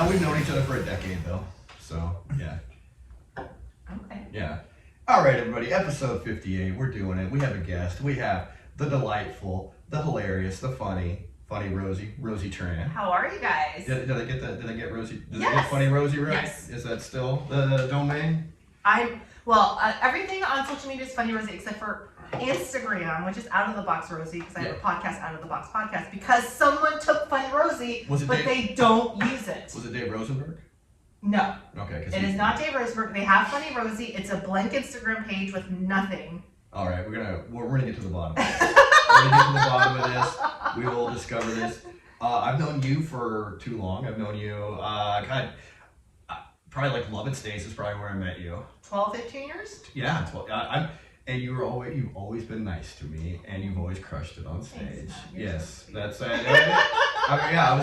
Now we've known each other for a decade though, so yeah. Okay. Yeah. All right, everybody. Episode 58. We're doing it. We have a guest. We have the delightful, the hilarious, the funny Rosie Tran. How are you guys? Did I get Rosie? Did I Yes. get funny Rosie right? Yes. Is that still the domain? Everything on social media is Funny Rosie except for Instagram, which is Out of the Box Rosie, because I have a podcast, Out of the Box podcast, because someone took Funny Rosie, they don't use it. Was it Dave Rosenberg? No. Okay. It is not Dave Rosenberg. They have Funny Rosie. It's a blank Instagram page with nothing. All right, we're gonna get to the bottom of this. We're gonna get to the bottom of this. We will discover this. I've known you for too long. I've known you, probably like Lubbock States is probably where I met you. 12, 15 years? Yeah, and you've always been nice to me, and you've always crushed it on stage. Yes, that's it. I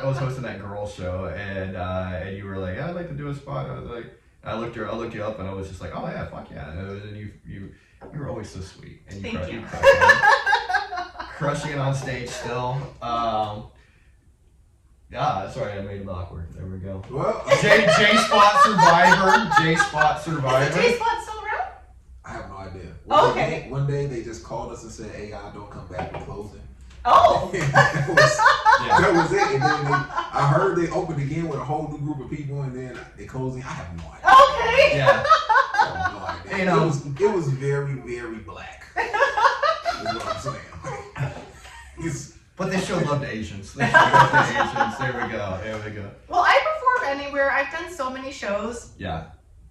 was hosting that girl show, and you were like, I'd like to do a spot. I was like, I looked you up, and I was just like, oh yeah, fuck yeah. And you were always so sweet, and you crushing it on stage still. Sorry, I made it awkward. There we go. Well, J-Spot Survivor. J-Spot Survivor. Is J-Spot still around? I have no idea. Okay. One day they just called us and said, hey, y'all don't come back to closing. Oh! that was it. And then I heard they opened again with a whole new group of people, and then they closing. I have no idea. Okay. Yeah. I have no idea. It was very, very black. Is what I'm saying. But they show love to Asians. There we go. Well, I perform anywhere. I've done so many shows. Yeah.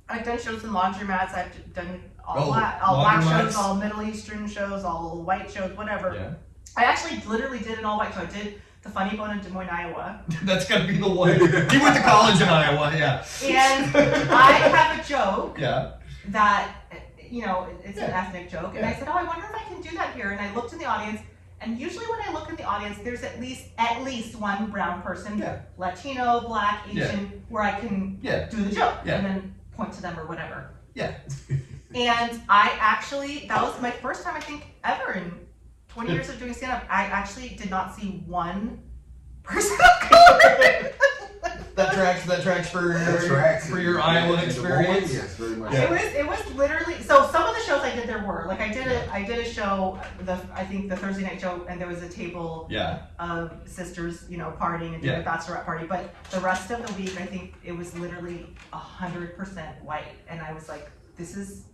I've done shows in laundromats. I've done all black shows, all Middle Eastern shows, all white shows, whatever. Yeah. I actually literally did an all white show. I did the Funny Bone in Des Moines, Iowa. That's gotta be the one. He went to college in Iowa, yeah. And I have a joke. Yeah. That, it's an ethnic joke. And I said, I wonder if I can do that here. And I looked in the audience. And usually when I look in the audience, there's at least one brown person, Latino, Black, Asian, where I can do the joke and then point to them or whatever. Yeah. And that was my first time, I think, ever in 20 years of doing stand-up. I actually did not see one person of color. That tracks for your Iowa experience. Yes, very much. Yeah. It was literally, so some of the shows I did there were like I did a show, I think the Thursday night show, and there was a table of sisters partying and doing a bachelorette party, but the rest of the week I think it was literally 100% white, and I was like, this is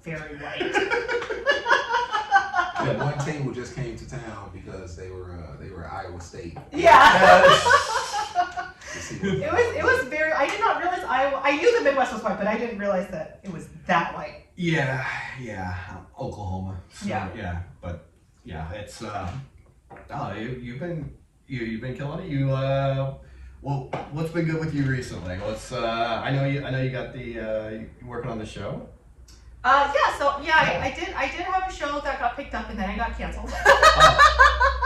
very white. One table just came to town because they were Iowa State. Yeah. It was very. I did not realize Iowa. I knew the Midwest was white, but I didn't realize that it was that white. Yeah. Oklahoma. So, but it's you've been killing it. What's been good with you recently? I know you got you working on the show. I did have a show that got picked up and then it got canceled.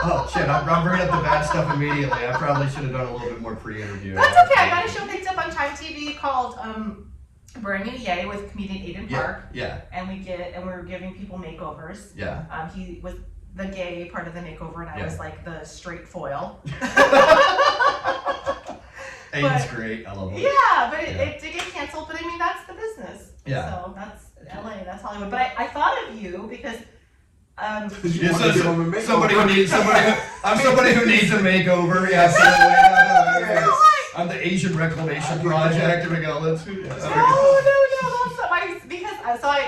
Oh shit! I'm bringing up the bad stuff immediately. I probably should have done a little bit more pre-interview. That's okay. I got a show picked up on Time TV called Brand New Yay with comedian Aiden Park. Yeah. And we were giving people makeovers. Yeah. He was the gay part of the makeover, and I was like the straight foil. Aiden's great. I love him. Yeah, but it did get canceled. But I mean, that's the business. Yeah. So that's LA. That's Hollywood. But I thought of you because. Somebody who needs a makeover. Yeah, I'm the Asian Reclamation Project. No.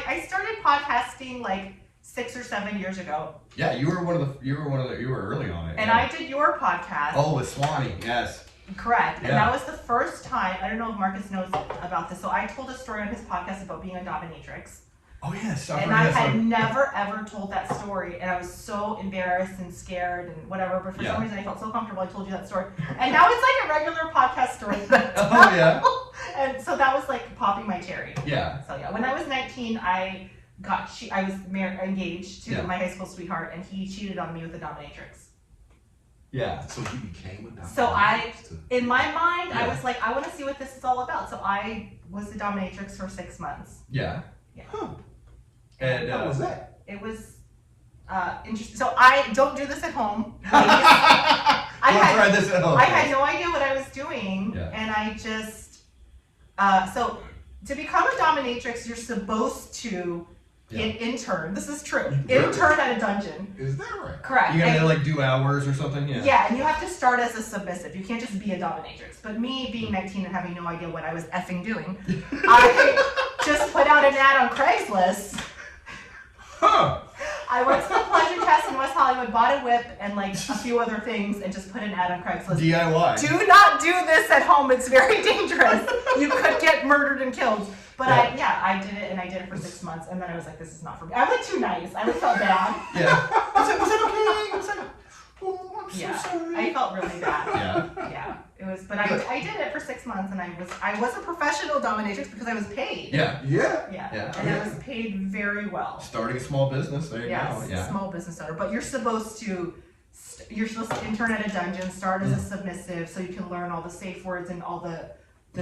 I started podcasting like 6 or 7 years ago. Yeah, you were early on it. And I did your podcast. Oh, with Swanee, yes. Correct. And that was the first time. I don't know if Marcus knows about this. So I told a story on his podcast about being a dominatrix. Oh yes, and I had never ever told that story, and I was so embarrassed and scared and whatever. But for some reason, I felt so comfortable. I told you that story, and now it's like a regular podcast story. Oh yeah. And so that was like popping my cherry. Yeah. So when I was 19, I was engaged to my high school sweetheart, and he cheated on me with a dominatrix. Yeah. So you became a dominatrix. So in my mind, I was like, I want to see what this is all about. So I was the dominatrix for 6 months. Yeah. Yeah. Huh. And how was that? It was interesting. So I don't do this at home. Try this at home. I had no idea what I was doing, Yeah. and I just so to become a dominatrix, you're supposed to intern. This is true. Intern at a dungeon. Is that right? Correct. You gotta like do hours or something. Yeah. Yeah, and you have to start as a submissive. You can't just be a dominatrix. But me being 19 and having no idea what I was effing doing, I just put out an ad on Craigslist. Huh. I went to the pleasure test in West Hollywood, bought a whip and like a few other things, and just put an ad on Craigslist. DIY. Do not do this at home. It's very dangerous. You could get murdered and killed. But I did it, and I did it for 6 months, and then I was like, this is not for me. I went too nice. I felt bad. Yeah. Was it okay? I was like, oh, I'm so sorry. I felt really bad. Yeah. Yeah. It was, but I did it for 6 months, and I was a professional dominatrix because I was paid. Yeah. Yeah. Yeah. And I was paid very well. Starting a small business. There you go. Yeah. Small business owner. But you're supposed to intern at a dungeon, start as a submissive, so you can learn all the safe words and all the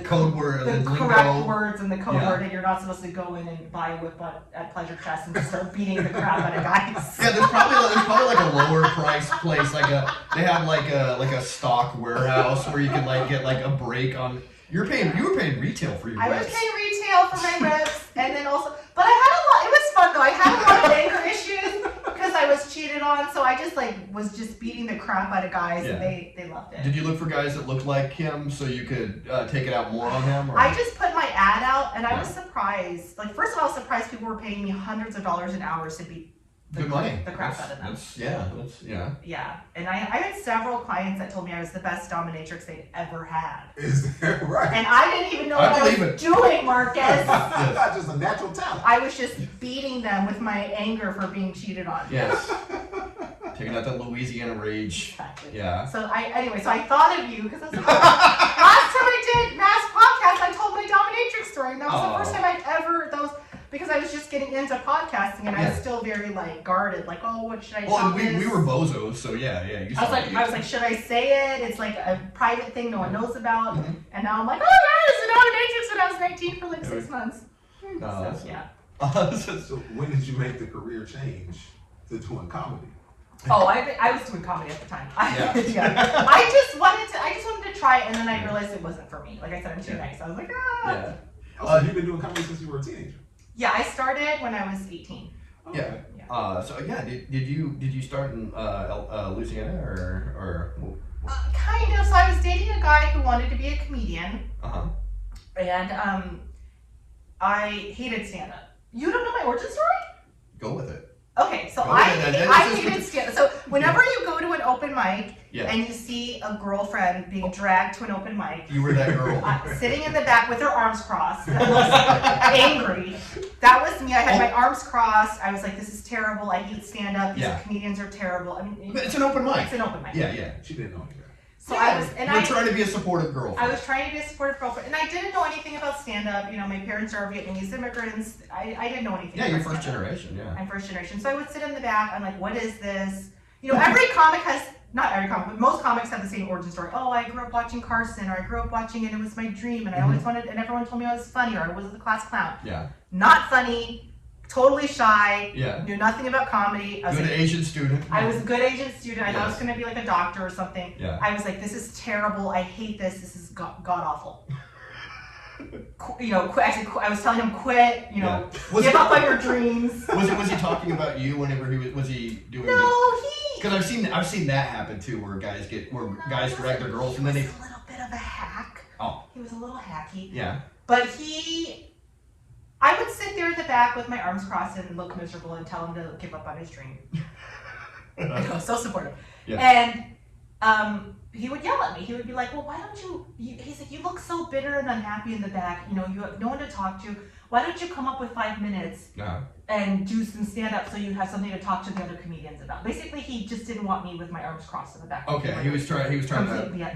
code word, the lingo. correct words and the code word, and you're not supposed to go in and buy a whip at Pleasure Chest and just start beating the crap out of guys. Yeah, there's probably like a lower price place, they have like a stock warehouse where you can like get like a break on. You were paying retail for your I whips. was paying retail for my whips, and then also, but I had a lot. It was fun though. I had a lot of anger issues because I was cheated on, so I just was just beating the crap out of guys, and they loved it. Did you look for guys that looked like him so you could take it out more on him? Or? I just put my ad out, and I was surprised. Like, first of all, I was surprised people were paying me hundreds of dollars an hour to beat the crap out of them. Yeah, and I had several clients that told me I was the best dominatrix they'd ever had. Is that right? And I didn't even know what I was doing, Marcus. It's not just a natural talent. I was just beating them with my anger for being cheated on. Yes. Taking out that Louisiana rage. Exactly. Yeah. So I thought of you because I was like, last time I did Mass Podcast, I told my dominatrix story, and that was the first time I'd ever because I was just getting into podcasting, and I was still very like guarded, like, oh, what should I? Well, and we were bozos, so yeah. I was like, should I say it? It's like a private thing no one knows about, and now I'm like, oh yeah, I was a dominatrix when I was 19 for like 6 months. So when did you make the career change to doing comedy? Oh, I was doing comedy at the time. I just wanted to try it, and then I realized it wasn't for me. Like I said, I'm too nice. I was like, Yeah. So you've been doing comedy since you were a teenager? Yeah, I started when I was 18. Okay. Did you start in Louisiana or? Kind of. So I was dating a guy who wanted to be a comedian. And I hated stand-up. You don't know my origin story? Go with it. Okay, so I hated stand-up. So whenever you go to an open mic and you see a girlfriend being dragged to an open mic, you were that girl sitting in the back with her arms crossed, angry. That was me. I had my arms crossed. I was like, "This is terrible. I hate stand-up. These comedians are terrible." I mean, it's an open mic. It's an open mic. Yeah. She didn't know that. So I was, and You're trying to be a supportive girlfriend. I was trying to be a supportive girlfriend, and I didn't know anything about stand-up. You know, my parents are Vietnamese immigrants. I didn't know anything. Yeah, about you're first stand-up. generation. Yeah. I'm first generation. So I would sit in the back. I'm like, what is this? You know, every comic has, not every comic, but most comics have the same origin story. Oh, I grew up watching Carson, or I grew up watching it. It was my dream, and I always wanted, and everyone told me I was funny, or I was the class clown. Yeah. Not funny. Totally shy. Yeah. Knew nothing about comedy. I was good Asian student. I was a good Asian student. I thought I was going to be like a doctor or something. Yeah. I was like, this is terrible. I hate this. This is god awful. You know, I was telling him quit. You know, give up on your dreams. Was he talking about you whenever was he doing? No, because I've seen that happen too, where guys drag their girls and then he was a little bit of a hack. Oh. He was a little hacky. Yeah. But I would sit there in the back with my arms crossed and look miserable and tell him to give up on his dream. You know, so supportive. Yeah. And he would yell at me. He would be like, well, why don't you, he's like, you look so bitter and unhappy in the back. You know, you have no one to talk to. Why don't you come up with 5 minutes and do some stand-up so you have something to talk to the other comedians about? Basically, he just didn't want me with my arms crossed in the back. Okay, he was trying to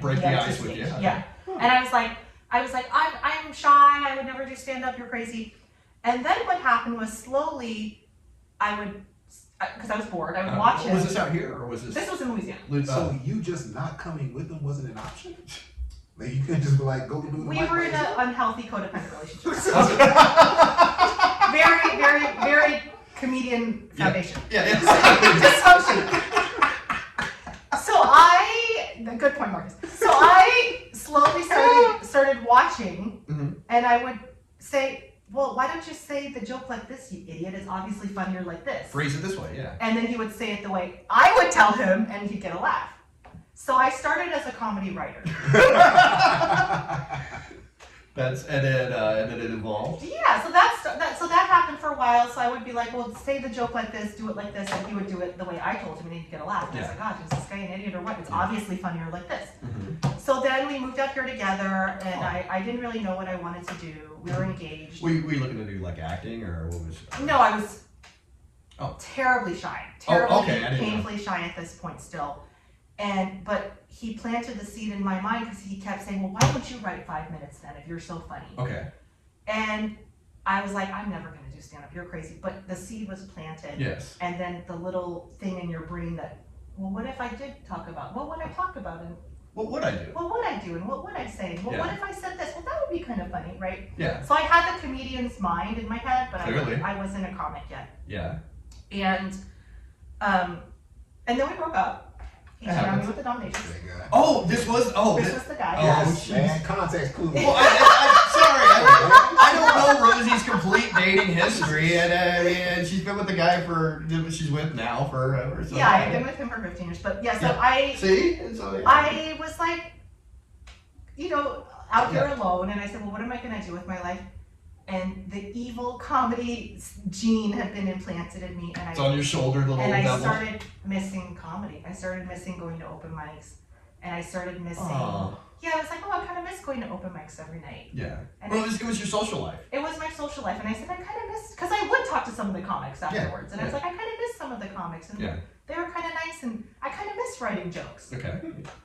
break the ice with you. Yeah. And I was like, I'm shy. I would never do stand-up. You're crazy. And then what happened was slowly, because I was bored, I would watch him. Was this out here or was this? This was in Louisiana. So you just not coming with them wasn't an option? Like you couldn't just be like, go do the We were in an unhealthy codependent relationship. Okay. Very, very, very comedian foundation. Yeah. Dysfunction. Good point, Marcus. So I slowly started watching, and I would say, well, why don't you say the joke like this, you idiot? It's obviously funnier like this. Phrase it this way, yeah. And then he would say it the way I would tell him, and he'd get a laugh. So I started as a comedy writer. And then it evolved. Yeah, so that happened for a while. So I would be like, well, say the joke like this, do it like this, and he would do it the way I told him, and he'd get a laugh. And I was like, God, is this guy an idiot or what? It's obviously funnier like this. So then we moved out here together, and I didn't really know what I wanted to do. We were engaged. Were you looking to do like acting, or what was? No, I was terribly shy, painfully shy at this point still. But he planted the seed in my mind because he kept saying, well, why don't you write 5 minutes then if you're so funny? Okay. And I was like, I'm never going to do stand-up. You're crazy. But the seed was planted. Yes. And then the little thing in your brain that, well, what if I did talk about? What would I talk about? And what would I do? What would I do? And what would I say? Well, what if I said this? Well, that would be kind of funny, right? Yeah. So I had the comedian's mind in my head, but Clearly. I wasn't a comic yet. Yeah. And then we broke up. He jammed me with the nominations. Oh, this was the guy. Yes, man, context clue. Well, I'm sorry. I don't know Rosie's complete dating history, and she's been with the guy she's with now forever. So. Yeah, I've been with him for 15 years. But yeah, so yeah. I was like, out here alone, and I said, well, what am I going to do with my life? And the evil comedy gene had been implanted in me, it's on your shoulder, the little devil. And I started missing comedy. I started missing going to open mics, and I started missing. Aww. Yeah, I was like, I kind of miss going to open mics every night. Yeah. And it was your social life. It was my social life, and I said I kind of missed because I would talk to some of the comics afterwards, and I was like, I kind of miss some of the comics, and they were kind of nice, and I kind of miss writing jokes. Okay.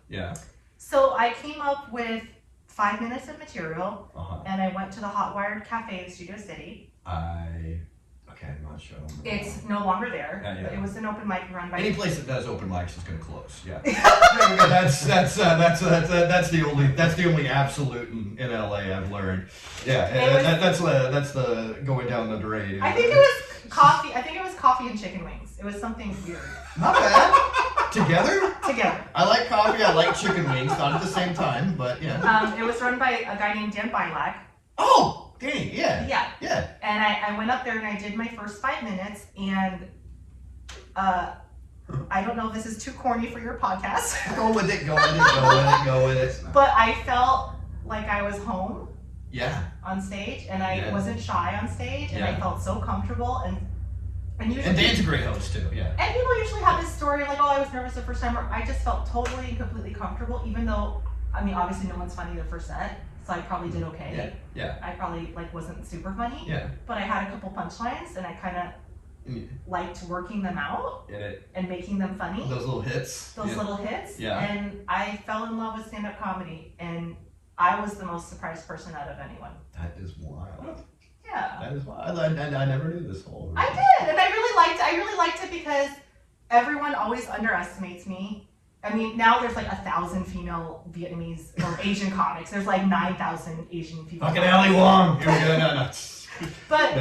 Yeah. So I came up with 5 minutes of material, and I went to the Hot Wired Cafe in Studio City. I'm not sure. It's no longer there. Yeah. It was an open mic run by any place that does open mics is going to close. Yeah. that's the only absolute in LA I've learned. Yeah, that's the going down the drain. I think it was coffee. I think it was coffee and chicken wings. It was something weird. Not bad. Together. I like coffee. I like chicken wings. Not at the same time, but yeah. It was run by a guy named Dan Bilak. Oh. Dang, yeah. Yeah. And I went up there and I did my first 5 minutes, and I don't know if this is too corny for your podcast. Go with it. But I felt like I was home. Yeah. On stage, and I wasn't shy on stage, and I felt so comfortable, and usually. And Dan's a great host too, yeah. And people usually have this story like, oh, I was nervous the first time, or I just felt totally and completely comfortable, even though, obviously no one's funny the first set. So I probably did okay. Yeah. I probably wasn't super funny. Yeah. But I had a couple punchlines, and I kind of liked working them out and making them funny. Those little hits. Little hits. Yeah. And I fell in love with stand-up comedy, and I was the most surprised person out of anyone. That is wild. Yeah. That is wild. I never knew this whole. I did, and I really liked it because everyone always underestimates me. Now there's like 1,000 female Vietnamese or Asian comics. There's like 9,000 Asian female. Fucking Ali Wong. Here we go. No. But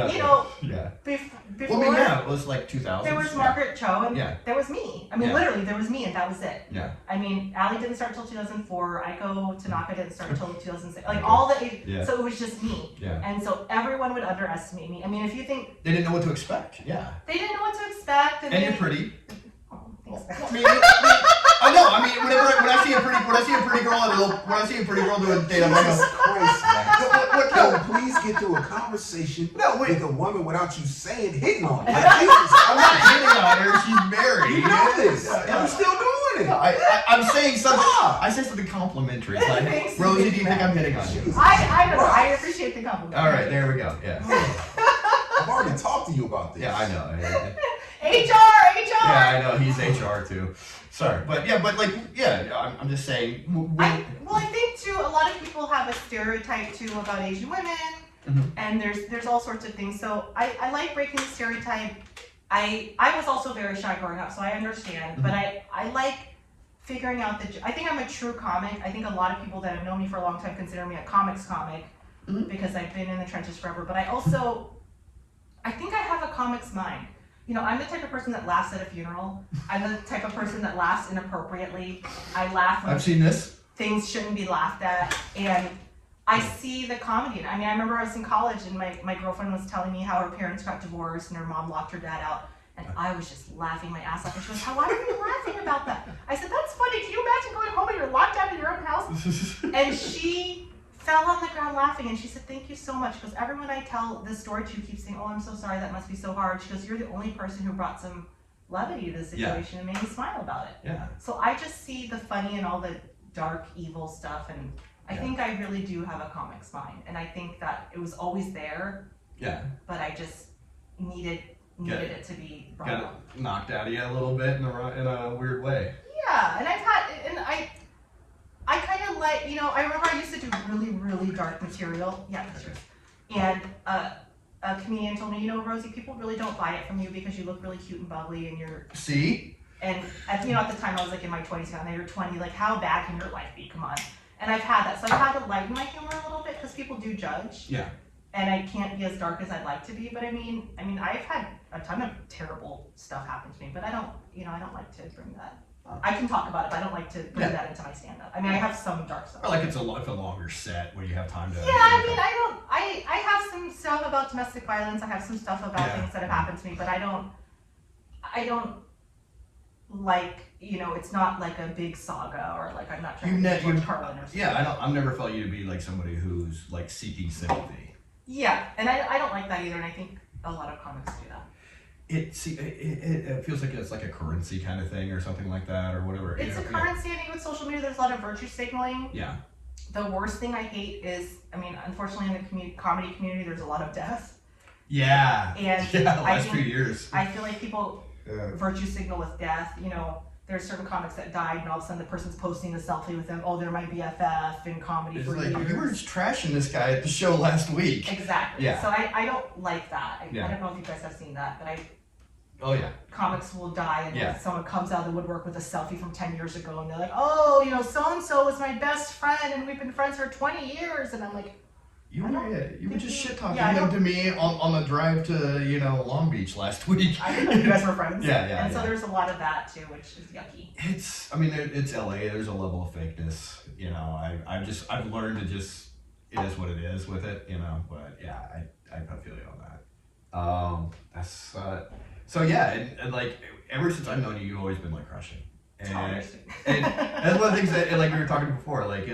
before it was like 2000. There was Margaret Cho, and there was me. Literally, there was me, and that was it. Yeah. Ali didn't start till 2004. Aiko Tanaka didn't start until 2006. Like all the, so it was just me. Yeah. And so everyone would underestimate me. If you think they didn't know what to expect. Yeah. They didn't know what to expect, and you're pretty. Oh, thanks. I know. When I see a pretty girl doing stand-up, I go. Please get through a conversation with a woman without you hitting on her. I'm not hitting on her. She's married. You know this. And I'm still doing it. I'm saying something. I say something complimentary. Like, Rosie, do you think I'm hitting on you? I don't know. I appreciate the compliment. All right, there we go. Yeah. I've already talked to you about this. Yeah, I know. HR. Yeah, I know. He's HR too. Sorry, I'm just saying. I think too, a lot of people have a stereotype too about Asian women, and there's all sorts of things. So I like breaking the stereotype. I was also very shy growing up, so I understand. But I like figuring out I think I'm a true comic. I think a lot of people that have known me for a long time consider me a comics comic because I've been in the trenches forever. But I think I have a comics mind. I'm the type of person that laughs at a funeral. I'm the type of person that laughs inappropriately. I laugh when I've seen this. things shouldn't be laughed at, and I see the comedy. I mean, I remember I was in college and my girlfriend was telling me how her parents got divorced and her mom locked her dad out, and I was just laughing my ass off. And she goes, "Why are you laughing about that?" I said, "That's funny. Can you imagine going home and you're locked out in your own house?" And she fell on the ground laughing, and she said, "Thank you so much." Because everyone I tell this story to keeps saying, "Oh, I'm so sorry. That must be so hard." She goes, "You're the only person who brought some levity to the situation and made me smile about it." Yeah. So I just see the funny and all the dark, evil stuff, and I think I really do have a comics mind, and I think that it was always there. Yeah. But I just needed it to be brought Got up. it knocked out of you a little bit in a weird way. Yeah, and I kind of like, I remember I used to do really, really dark material. Yeah, pictures. And a comedian told me, "Rosie, people really don't buy it from you because you look really cute and bubbly, and you're." See? And at the time I was like in my 20s, and they were 20. Like, how bad can your life be? Come on. And I've had that, so I've had to lighten my humor a little bit because people do judge. Yeah. And I can't be as dark as I'd like to be, but I mean, I've had a ton of terrible stuff happen to me, but I don't like to bring that. I can talk about it, but I don't like to bring that into my stand-up. I mean, I have some dark stuff. Or like it's a longer set where you have time to. Yeah, I have some stuff about domestic violence. I have some stuff about things that have happened to me, but I don't like, it's not like a big saga, or like I'm not trying to be George Carlin or something. Yeah, I've never felt you to be like somebody who's like seeking sympathy. Yeah, and I don't like that either, and I think a lot of comics do that. It feels like it's like a currency kind of thing or something like that or whatever. It's a currency. I think with social media, there's a lot of virtue signaling. Yeah. The worst thing I hate is, unfortunately in the comedy community, there's a lot of death. Yeah. And the last few years. I feel like people virtue signal with death. There's certain comics that died, and all of a sudden the person's posting a selfie with them. Oh, they're my BFF in comedy It's for like, years. you were just trashing this guy at the show last week. Exactly. Yeah. So I don't like that. I don't know if you guys have seen that, but Oh yeah. comics will die, and then someone comes out of the woodwork with a selfie from 10 years ago, and they're like, "Oh, so-and-so was my best friend, and we've been friends for 20 years." And I'm like, You were just shit talking him to me on the drive to Long Beach last week. I didn't know you guys were friends. Yeah. And so there's a lot of that too, which is yucky. It's LA. There's a level of fakeness. I've learned to just, it is what it is with it. But yeah, I feel you on that. So yeah, and like ever since I've known you, you've always been like crushing. And that's one of the things that, like we were talking before, like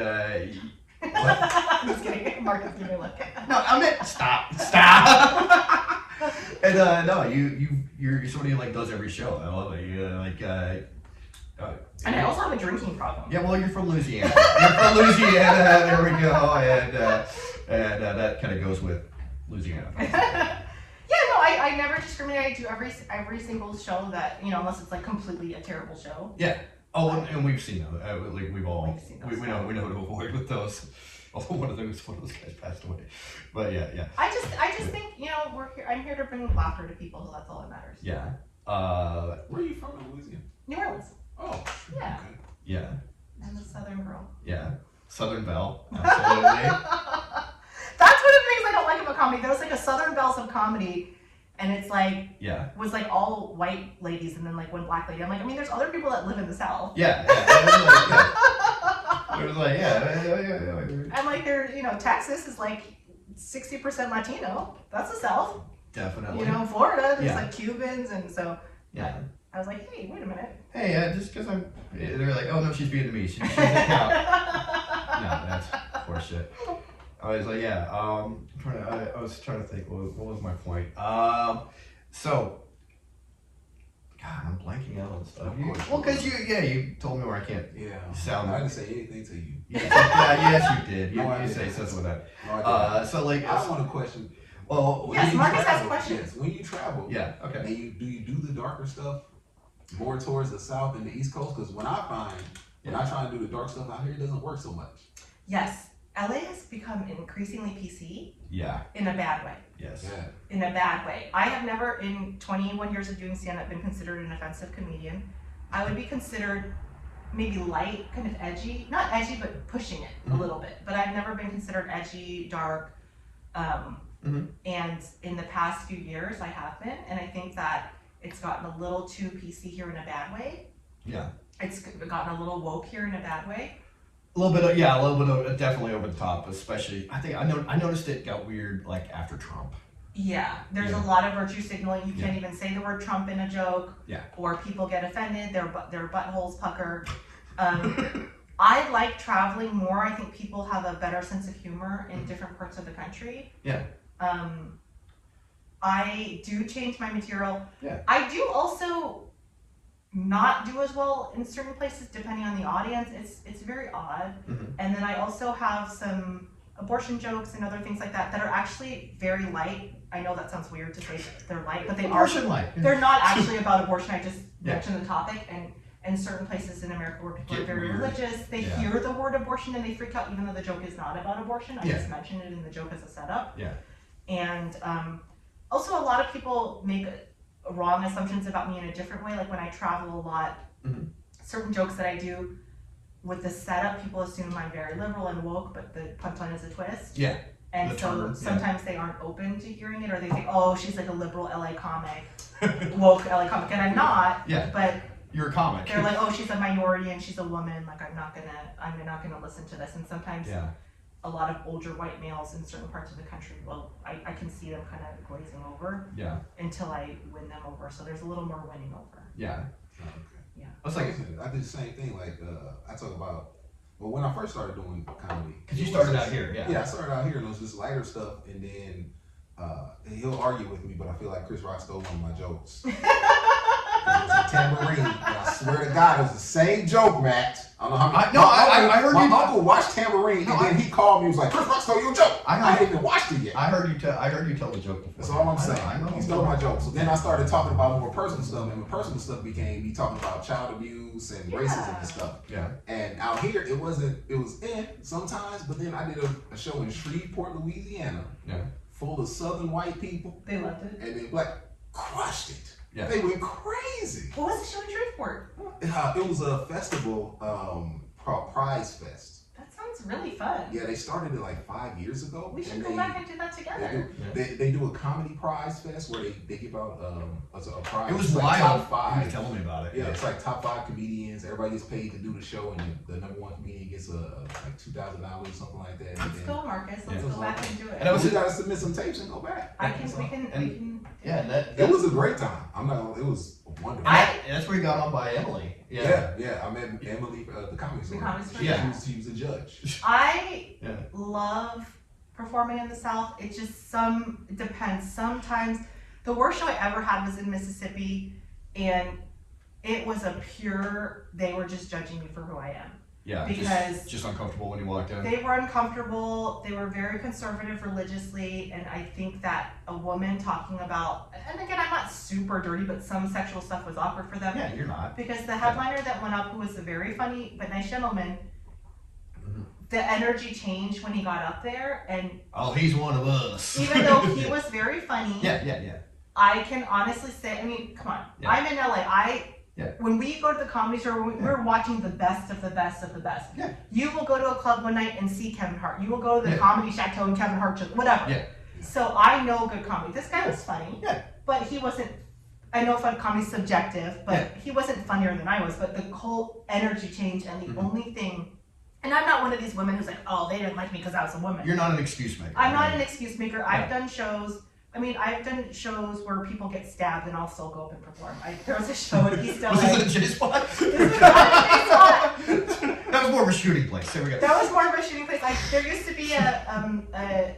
I'm just kidding. Marcus, give me a look. No, I meant stop. And no, you're somebody who like does every show. I love it. And I also have a drinking problem. Yeah, well, you're from Louisiana. There we go. And that kind of goes with Louisiana. I never discriminate. I do every single show that, unless it's like completely a terrible show. Yeah. Oh, and we've seen those. We've all seen those. we know to avoid with those. Although one of those guys passed away. But yeah. I just think, I'm here to bring laughter to people, so that's all that matters. Yeah. Where are you from in Louisiana? New Orleans. Oh. Yeah. Okay. Yeah. I'm a Southern girl. Yeah. Southern Belle. Absolutely. That's one of the things I don't like about comedy. There was like a Southern Belles of comedy, and it's like, was like all white ladies and then like one black lady. I'm like, there's other people that live in the South. Yeah. It was like, And like Texas is like 60% Latino. That's the South. Definitely. Florida, there's like Cubans, and so I was like, hey, wait a minute. Hey, just because they're like, oh no, she's Vietnamese. She's a cow. No, that's horseshit. I was like, I was trying to think, what was my point? So, God, I'm blanking out on stuff. Because you told me where I can't sound. I didn't say anything to you. Yes, you did. You say something with that. So like, I want to question. Well, yes, Marcus has questions. Yes, when you travel, okay. And do you do the darker stuff more towards the South and the East Coast? Because when I try to do the dark stuff out here, it doesn't work so much. Yes. LA has become increasingly PC. Yeah. In a bad way. Yes. Yeah. In a bad way. I have never, in 21 years of doing stand-up, been considered an offensive comedian. I would be considered maybe light, kind of edgy. Not edgy, but pushing it a little bit. But I've never been considered edgy, dark. And in the past few years, I have been. And I think that it's gotten a little too PC here in a bad way. Yeah. It's gotten a little woke here in a bad way. A little bit of definitely over the top, especially I think I noticed it got weird like after Trump. Yeah, there's a lot of virtue signaling. You can't even say the word Trump in a joke. Yeah. Or people get offended. Their buttholes pucker. I like traveling more. I think people have a better sense of humor in different parts of the country. Yeah. I do change my material. Yeah. I do also not do as well in certain places depending on the audience. It's very odd. And then I also have some abortion jokes and other things like that are actually very light. I know that sounds weird to say that they're light, but they abortion light. They're not actually about abortion. I just mentioned the topic, and certain places in America where people are very religious, they hear the word abortion and they freak out even though the joke is not about abortion. I just mentioned it in the joke as a setup. Yeah. And also a lot of people make wrong assumptions about me in a different way. Like when I travel a lot, certain jokes that I do with the setup, people assume I'm very liberal and woke, but the punchline is a twist. Yeah. And so sometimes they aren't open to hearing it, or they think, oh, she's like a liberal LA comic, woke LA comic, and I'm not. Yeah. But you're a comic. They're like, oh, she's a minority and she's a woman. Like I'm not gonna listen to this. And sometimes a lot of older white males in certain parts of the country, well, I can see them kind of glazing over. Yeah. Until I win them over. So there's a little more winning over. Yeah. Okay. Yeah. It's like I did the same thing. Like I talk about. Well, when I first started doing comedy, because you started out here, yeah, I started out here, and it was just lighter stuff, and then he'll argue with me, but I feel like Chris Rock stole one of my jokes. It was a tambourine, and I swear to God, it was the same joke, Matt. I don't know how many. I heard my uncle watched Tambourine, and then he called me. He was like, "Chris Rock stole your joke." I hadn't even watched it yet. I heard you tell the joke before. That's all I'm saying. He stole my joke. So then I started talking about more personal stuff, and the personal stuff became me talking about child abuse and racism and stuff. Yeah. And out here, it was sometimes, but then I did a show in Shreveport, Louisiana. Yeah. Full of Southern white people. They loved it. And then crushed it. Yeah. They went crazy. What was the show in Shreveport? It was a festival called Prize Fest. That sounds really fun. Yeah, they started it like 5 years ago. We should go back and do that together. They do a comedy prize fest where they give out a prize. It was like wild. Top 5. You were telling me about it. Yeah, it's like top 5 comedians. Everybody gets paid to do the show, and the number one comedian gets like $2,000 or something like that. Let's go, Marcus. Let's go back and do it. And we gotta submit some tapes and go back. We can. Yeah, it was a great time. It was wonderful. That's where you got on by Emily. Yeah. I met Emily at the Comedy Store. Yeah. She was a judge. I love performing in the South. It just it depends. Sometimes the worst show I ever had was in Mississippi, and it was they were just judging me for who I am. Yeah, because just uncomfortable when you walked in. They were uncomfortable. They were very conservative religiously, and I think that a woman talking about, and again, I'm not super dirty, but some sexual stuff was awkward for them. Yeah, you're not. Because the headliner that went up, who was a very funny but nice gentleman, the energy changed when he got up there, and he's one of us. Even though he was very funny. Yeah. I can honestly say, come on, I'm in LA. When we go to the Comedy Store, we're watching the best of the best of the best. Yeah. You will go to a club one night and see Kevin Hart. You will go to the Comedy Chateau and Kevin Hart, whatever. Yeah. So I know good comedy. This guy was funny. Yeah. But he wasn't. I know fun comedy's subjective, but he wasn't funnier than I was. But the whole energy changed, and the only thing. And I'm not one of these women who's like, oh, they didn't like me because I was a woman. You're not an excuse maker. I'm not an excuse maker. I've done shows. I've done shows where people get stabbed and I'll still go up and perform. There was a show in East LA. Was it a J-spot? That was more of a shooting place. There we go. That was more of a shooting place. There used to be a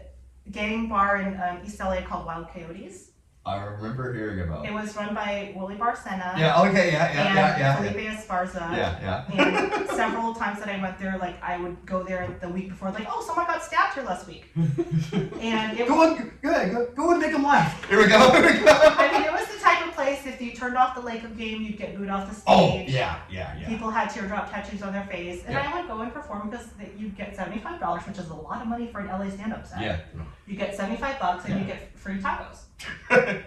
gang bar in East LA called Wild Coyotes. I remember hearing about it. It was run by Willie Barcena. Yeah, okay, yeah. Felipe Esparza. Yeah. And several times that I went there, I would go there the week before, someone got stabbed here last week. And it go and make them laugh. Here we go. It was the type of place, if you turned off the Laker game, you'd get booed off the stage. Oh, yeah. People had teardrop tattoos on their face. And I would go and perform because you'd get $75, which is a lot of money for an LA stand-up set. Yeah. You get $75 and you get free tacos.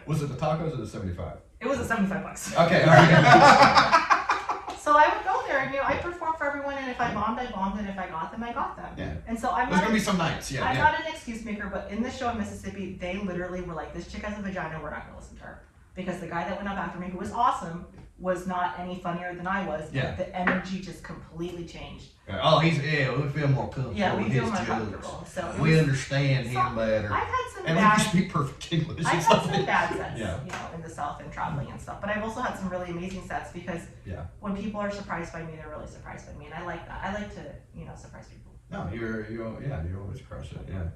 Was it the tacos or the 75? It was the $75. Okay, all right. So I would go there and I performed for everyone, and if I bombed, I bombed, and if I got them, I got them. Yeah. And so I'm There's gonna be some nights, I'm not an excuse maker, but in the show in Mississippi, they literally were like, this chick has a vagina, we're not gonna listen to her. because the guy that went up after me, who was awesome, was not any funnier than I was. Yeah. The energy just completely changed. Oh, we feel more comfortable Yeah, we with feel his more jokes. comfortable. So We understand so him better. I've had some And bad. we speak perfect English. I've had some bad sets, Yeah. you know, in the South and traveling and stuff. But I've also had some really amazing sets because when people are surprised by me, they're really surprised by me, and I like that. I like to, you know, surprise people. No, you always crush it. Yeah.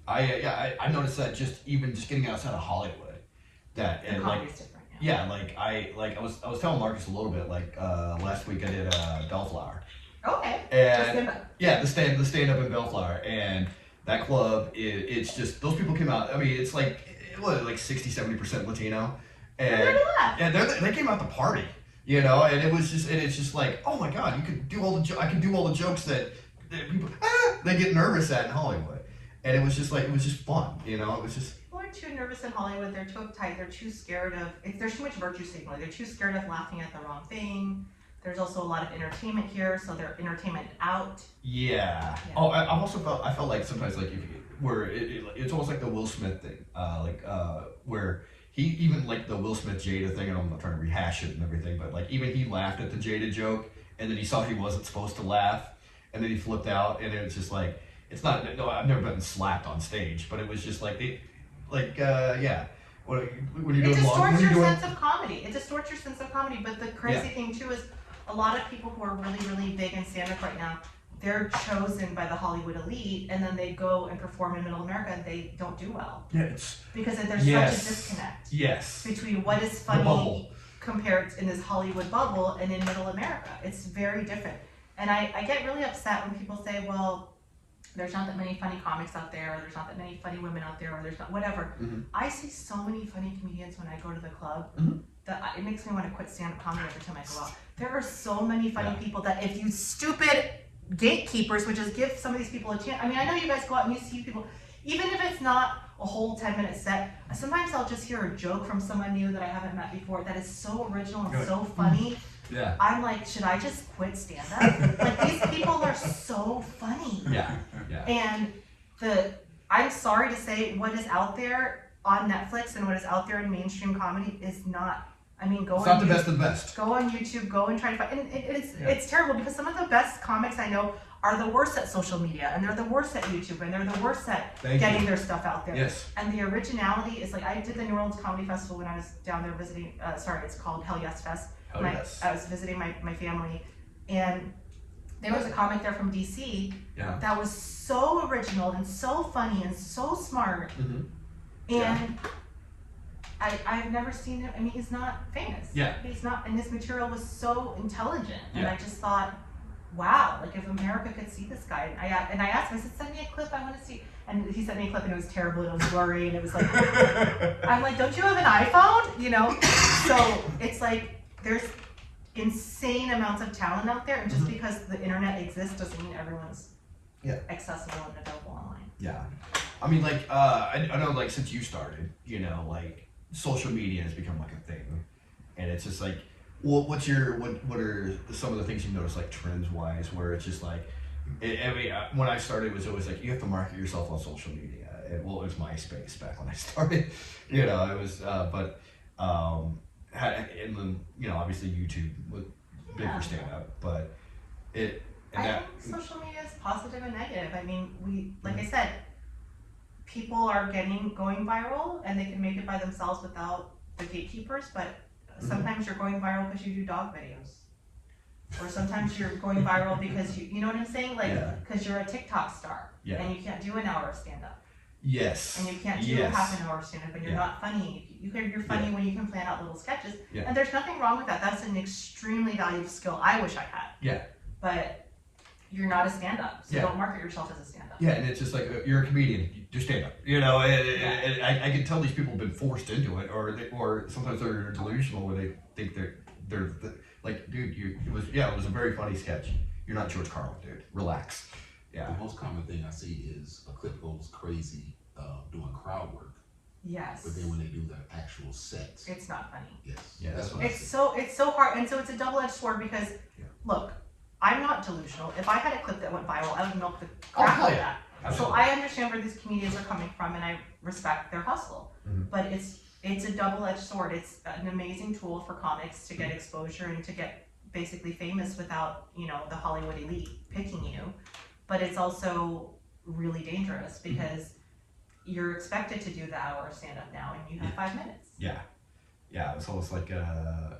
I noticed that just getting outside of Hollywood, that The and comedy's like different. yeah, I was telling Marcus a little bit like last week I did Bellflower. Okay. And the stand up in Bellflower, and that club it's just those people came out. I mean, it's like 60-70% Latino, and they came out to party, you know, and it's just like, oh my god, I can do all the jokes that people they get nervous at in Hollywood, and it was just fun, you know. It was just people are too nervous in Hollywood. They're too uptight. They're too scared of. There's too much virtue signaling. They're too scared of laughing at the wrong thing. There's also a lot of entertainment here, so they're entertainment out. Yeah. Oh, I felt like sometimes like it's almost like the Will Smith thing, where he even like the Will Smith Jada thing, and I'm not trying to rehash it and everything, but like even he laughed at the Jada joke, and then he saw he wasn't supposed to laugh, and then he flipped out, and it was just like I've never been slapped on stage, but it was just like when you're doing it distorts your sense of comedy. It distorts your sense of comedy, but the crazy thing too is a lot of people who are really, really big in stand-up right now, they're chosen by the Hollywood elite, and then they go and perform in Middle America, and they don't do well. Yes. Because there's such a disconnect. Yes. Between what is funny compared in this Hollywood bubble and in Middle America. It's very different. And I get really upset when people say, well, there's not that many funny comics out there, or there's not that many funny women out there, or there's not whatever. Mm-hmm. I see so many funny comedians when I go to the club that it makes me want to quit stand-up comedy every time I go out. There are so many funny people that if you stupid gatekeepers would just give some of these people a chance. I mean, I know you guys go out and you see people, even if it's not a whole 10-minute set, sometimes I'll just hear a joke from someone new that I haven't met before that is so original and so funny. Yeah. I'm like, should I just quit stand-up? Like, these people are so funny. Yeah. And I'm sorry to say, what is out there on Netflix and what is out there in mainstream comedy is not. I mean, it's not the best of the best. Go on YouTube, go and try to find. And it's terrible because some of the best comics I know are the worst at social media, and they're the worst at YouTube, and they're the worst at getting their stuff out there. Yes. And the originality is like, I did the New Orleans Comedy Festival when I was down there visiting. It's called Hell Yes Fest. I was visiting my family, and there was a comic there from DC that was so original and so funny and so smart. And I've never seen him. I mean, he's not famous. Yeah. He's not, and his material was so intelligent. And I just thought, wow, like if America could see this guy. And I asked him, I said, send me a clip, I want to see. And he sent me a clip and it was terrible and it was blurry and it was like, I'm like, don't you have an iPhone? You know? So it's like, there's insane amounts of talent out there. And just because the internet exists doesn't mean everyone's accessible and available online. Yeah. I mean, like, I know, like, since you started, you know, like, social media has become like a thing, and it's just like, what are some of the things you've noticed, like trends wise, where it's just like, when I started, it was always like you have to market yourself on social media. It was MySpace back when I started, you know. It was, and then you know, obviously YouTube was big for stand up, but I think social media is positive and negative. I mean, like I said, people are going viral and they can make it by themselves without the gatekeepers, but sometimes you're going viral because you do dog videos. Or sometimes you're going viral because you know what I'm saying? Like, because you're a TikTok star and you can't do an hour of stand-up. Yes. And you can't do half an hour of stand-up and you're not funny. You're funny when you can plan out little sketches. And there's nothing wrong with that. That's an extremely valuable skill I wish I had. Yeah. But you're not a stand-up, so don't market yourself as a stand-up. Yeah, and it's just like, you're a comedian, do stand-up. You know, and I can tell these people have been forced into it, or sometimes they're delusional where they think they're like, dude, it was a very funny sketch. You're not George Carlin, dude. Relax. Yeah. The most common thing I see is a clip goes crazy doing crowd work. Yes. But then when they do the actual sets, it's not funny. Yes. Yeah. That's what it's so hard, and so it's a double-edged sword because look, I'm not delusional. If I had a clip that went viral, I would milk the crap out of that. Absolutely. So I understand where these comedians are coming from, and I respect their hustle. But it's it's a double-edged sword. It's an amazing tool for comics to get exposure and to get basically famous without, you know, the Hollywood elite picking you. But it's also really dangerous because you're expected to do the hour of stand-up now, and you have 5 minutes. Yeah, it's almost like to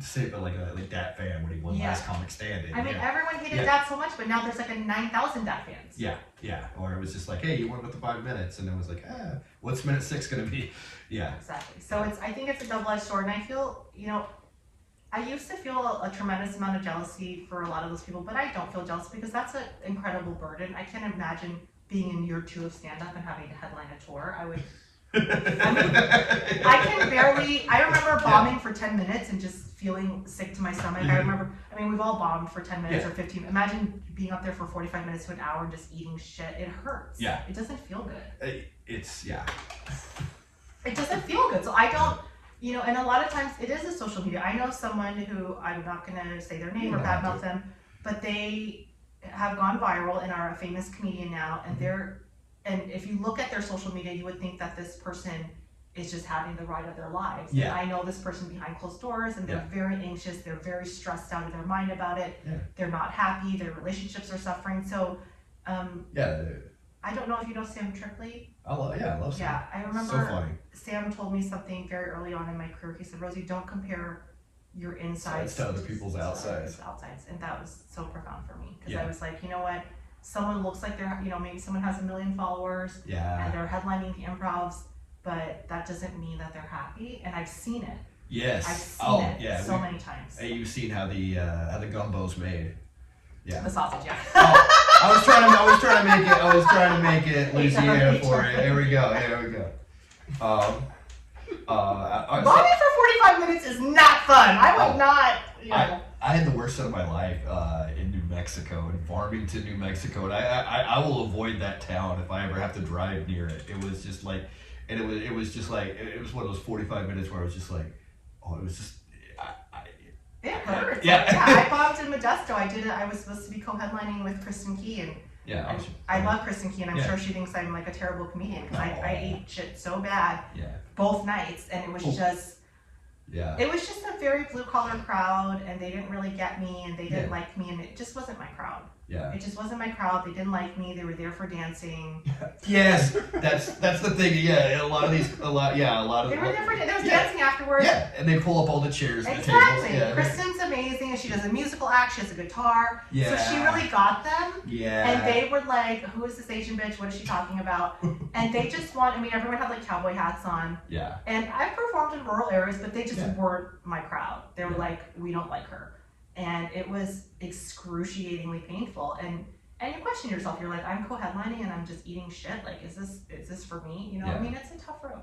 say, but like Dat fan when he won Last Comic Standing. I mean, everyone hated Dat so much, but now there's like a 9,000 Dat fans. Yeah. Or it was just like, hey, you won with the 5 minutes, and it was like, what's minute 6 gonna be? Yeah. Exactly. So I think it's a double-edged sword, and I feel, you know, I used to feel a tremendous amount of jealousy for a lot of those people, but I don't feel jealous because that's an incredible burden. I can't imagine being in year 2 of stand-up and having to headline a tour. I remember bombing for 10 minutes and just feeling sick to my stomach. We've all bombed for 10 minutes or 15. Imagine being up there for 45 minutes to an hour and just eating shit. It hurts. Yeah. It doesn't feel good. It doesn't feel good. So I don't, you know, and a lot of times it is a social media. I know someone who, I'm not going to say their name or badmouth them, but they have gone viral and are a famous comedian now, and if you look at their social media, you would think that this person is just having the ride of their lives. Yeah. And I know this person behind closed doors, and they're very anxious, they're very stressed out of their mind about it. Yeah. They're not happy, their relationships are suffering. So I don't know if you know Sam Tripoli. I love Sam. Yeah, I remember so funny. Sam told me something very early on in my career. He said, Rosie, don't compare your insides to other people's outsides. And that was so profound for me, because I was like, you know what? Someone looks like they're, you know, maybe someone has 1 million followers and they're headlining the improvs, but that doesn't mean that they're happy. And I've seen it. Yes. I've seen it so many times. And you've seen how the gumbo's made. Yeah. The sausage, yeah. I was trying to make it Louisiana for it. Here we go. Bombing for 45 minutes is not fun. I would not, you know. I had the worst set of my life in New Mexico, in Farmington, New Mexico, and I will avoid that town if I ever have to drive near it. It was just like, and it was one of those 45 minutes where I was just like, it was just. It hurts. Yeah. I bombed in Modesto. I was supposed to be co-headlining with Kristen Key, and I love Kristen Key, and I'm sure she thinks I'm like a terrible comedian because I ate shit so bad both nights, and it was just. Yeah. It was just a very blue collar crowd, and they didn't really get me, and they didn't like me, and it just wasn't my crowd. Yeah. It just wasn't my crowd. They didn't like me. They were there for dancing. Yes, that's the thing. Yeah, a lot of. They were there for there was dancing afterwards. Yeah, and they pull up all the chairs and exactly. the tables. Yeah. Kristen's amazing, and she does a musical act. She has a guitar. Yeah. So she really got them. Yeah. And they were like, "Who is this Asian bitch? What is she talking about?" And they just everyone had like cowboy hats on. Yeah. And I've performed in rural areas, but they just weren't my crowd. They were like, "We don't like her." And it was excruciatingly painful. And you question yourself. You're like, I'm co-headlining and I'm just eating shit. Like, is this for me? You know, I mean, it's a tough road.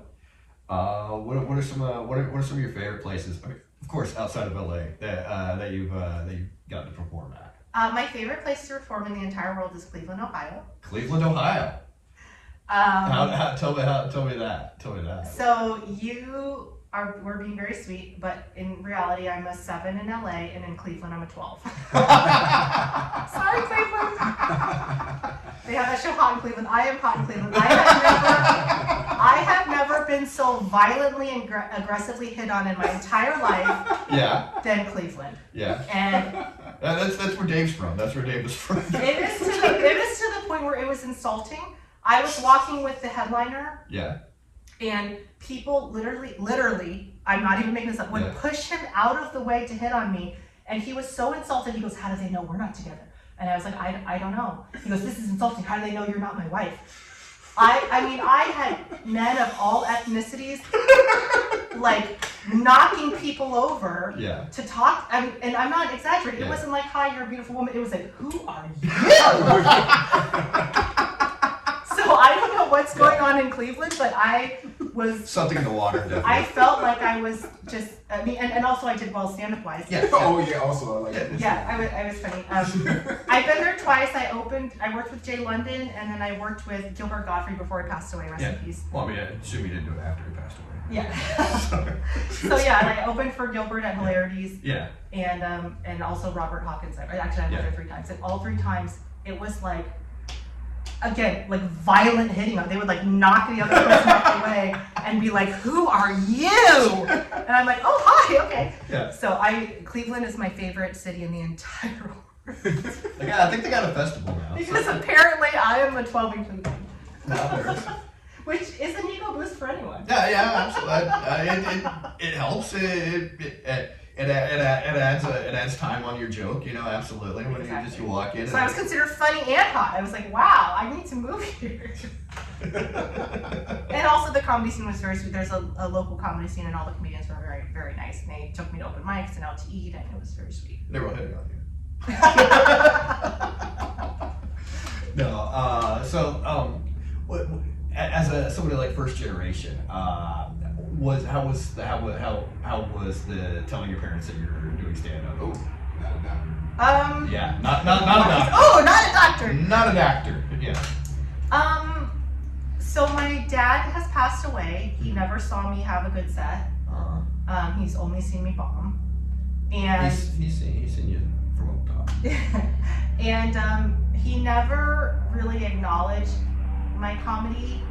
What are some of your favorite places? I mean, of course, outside of LA that you've gotten to perform at. My favorite place to perform in the entire world is Cleveland, Ohio. Cleveland, Ohio. Tell me that. So we're being very sweet, but in reality, I'm a 7 in LA, and in Cleveland, I'm a 12. Sorry, Cleveland. They have that show Hot in Cleveland. I am hot in Cleveland. I have never been so violently and aggressively hit on in my entire life than Cleveland. Yeah. And that's where Dave's from. That's where Dave was from. It is to the point where it was insulting. I was walking with the headliner. Yeah. And people literally, I'm not even making this up, would push him out of the way to hit on me. And he was so insulted. He goes, "How do they know we're not together?" And I was like, I don't know. He goes, "This is insulting. How do they know you're not my wife?" I had men of all ethnicities like knocking people over to talk. And I'm not exaggerating. It wasn't like, "Hi, you're a beautiful woman." It was like, "Who are you?" So I don't know what's going on in Cleveland, but I was something in the water. Definitely. I felt like I was just. I mean, and also I did well stand-up wise. Yeah. Oh yeah. Also, I like that. Yeah, I was funny. I've been there twice. I worked with Jay London, and then I worked with Gilbert Gottfried before he passed away. Rest in peace. Well, I mean, I assume you didn't do it after he passed away. Yeah. And I opened for Gilbert at Hilarities. Yeah. And also Robert Hawkins. Actually, I went there 3 times, and all 3 times it was like again, like violent hitting on. They would like knock the other person out the way and be like, "Who are you?" And I'm like, "Oh, hi, okay." Yeah. So Cleveland is my favorite city in the entire world. I think they got a festival now. Because apparently I am a 12 in Cleveland. Which is an ego boost for anyone. Yeah, absolutely. It helps. It adds time on your joke, absolutely. When Exactly. you walk in. So I was considered funny and hot. I was like, wow, I need to move here. And also the comedy scene was very sweet. There's a local comedy scene and all the comedians were very, very nice. And they took me to open mics and out to eat and it was very sweet. They were all hitting on you. No, what, as somebody like first generation, how was the telling your parents that you're doing stand up? Oh, not a doctor. Yeah, not a doctor. Oh, not a doctor. Not a doctor. Yeah. So my dad has passed away. He never saw me have a good set. He's only seen me bomb. And he's seen you from up top. and he never really acknowledged my comedy.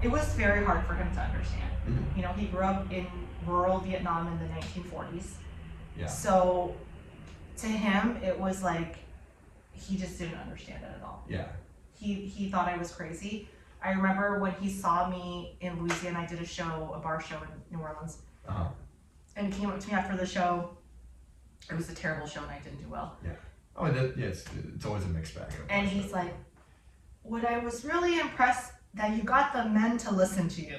It was very hard for him to understand. Mm-hmm. He grew up in rural Vietnam in the 1940s. Yeah. So to him, it was like he just didn't understand it at all. Yeah. He thought I was crazy. I remember when he saw me in Louisiana, I did a bar show in New Orleans. And he came up to me after the show. It was a terrible show and I didn't do well. Yeah. Oh, it's always a mixed bag. And he's like, "What I was really impressed that you got the men to listen to you."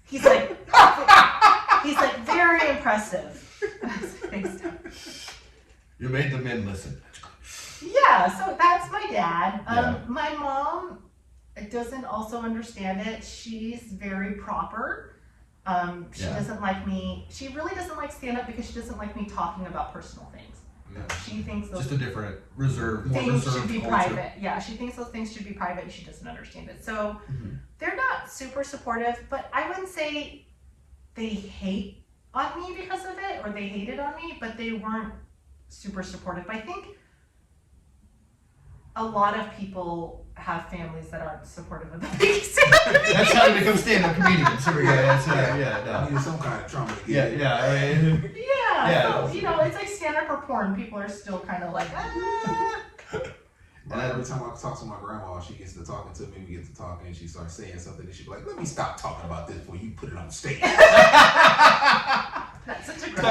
He's like, very impressive. Thanks, Dad. You made the men listen. Yeah, so that's my dad. Yeah. My mom doesn't also understand it. She's very proper. She doesn't like me. She really doesn't like stand-up because she doesn't like me talking about personal things. No. She thinks those Just a different more reserved should be culture. private. Yeah, she thinks those things should be private and she doesn't understand it. So they're not super supportive, but I wouldn't say they hate on me because of it or they hated on me, but they weren't super supportive. I think a lot of people have families that aren't supportive of the biggest That's how they become stand-up comedians. Here we go. I needed some kind of trauma to get it. Yeah, so, it's like stand-up or porn. People are still kind of like, And every time I talk to my grandma, she gets to talking to me, we get to talking, and she starts saying something, and she'd be like, "Let me stop talking about this before you put it on stage." That's such a great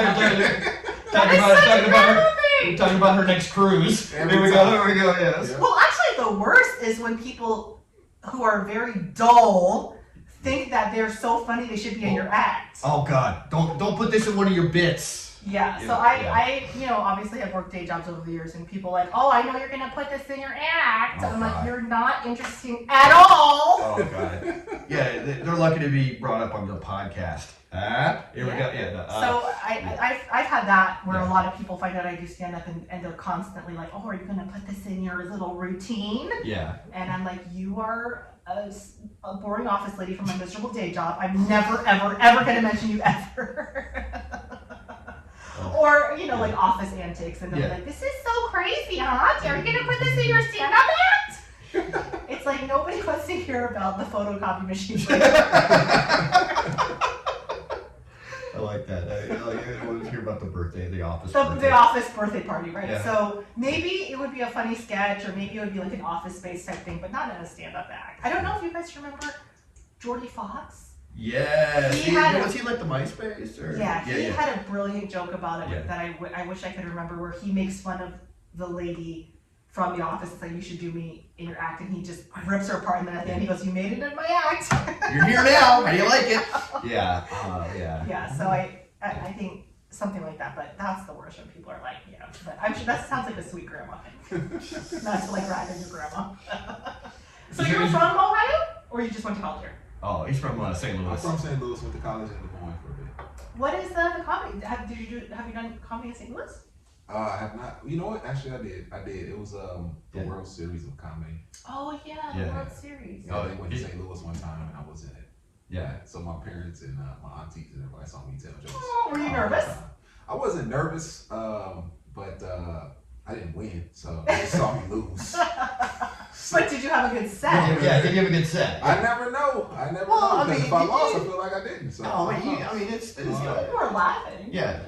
Talking about her next cruise. Every Here we time. go, yes. Yeah. Well, actually, the worst is when people who are very dull think that they're so funny they should be in your act. Oh God! Don't put this in one of your bits. Yeah. So I obviously have worked day jobs over the years, and people are like, "Oh, I know you're gonna put this in your act." Oh, I'm like, God. "You're not interesting at all." Oh God! Yeah, they're lucky to be brought up on the podcast. Here we go. Yeah. No, So I've had that where Yeah. a lot of people find out I do stand up and they're constantly like, "Oh, are you gonna put this in your little routine?" yeah. And I'm like, "You are a boring office lady from a miserable day job. I'm never, ever, ever gonna mention you ever." Or, like office antics, and they're like, "This is so crazy, huh? Are you gonna put this in your stand-up act?" It's like nobody wants to hear about the photocopy machine. I like that. I want to hear about the birthday, the office. The office birthday party, right? Yeah. So maybe it would be a funny sketch, or maybe it would be like an office space type thing, but not in a stand-up act. I don't know if you guys remember Jordy Fox. Yeah. He was he like the MySpace? Or? Yeah, he had a brilliant joke about it Yeah. that I wish I could remember, where he makes fun of the lady from The Office. It's like, "You should do me in your act," and he just rips her apart, and then at the end he goes, "You made it in my act." You're here now. How do you like it? Yeah. Yeah. Yeah, so I think something like that, but that's the worst when people are like, but I'm sure that sounds like a sweet grandma thing. Not to like rag on your grandma. So you're from Ohio, or you just went to college here? Oh, he's from St. I'm Louis. from St. Louis, went to college in Des Moines for a bit. What is the comedy? Have you done comedy in St. Louis? I have not. You know what? Actually, I did. It was the World Series of Comedy. Oh yeah, the World Series. Yeah, they went to St. Louis one time, and I was in it. Yeah. So my parents and my aunties and everybody saw me tell jokes. Oh, were you nervous? I wasn't nervous, but I didn't win, so they just saw me lose. But did you have a good set? Yeah, did you have a good set? I never know. Because if I lost, I feel like I didn't. So No, it's You were laughing. Yeah.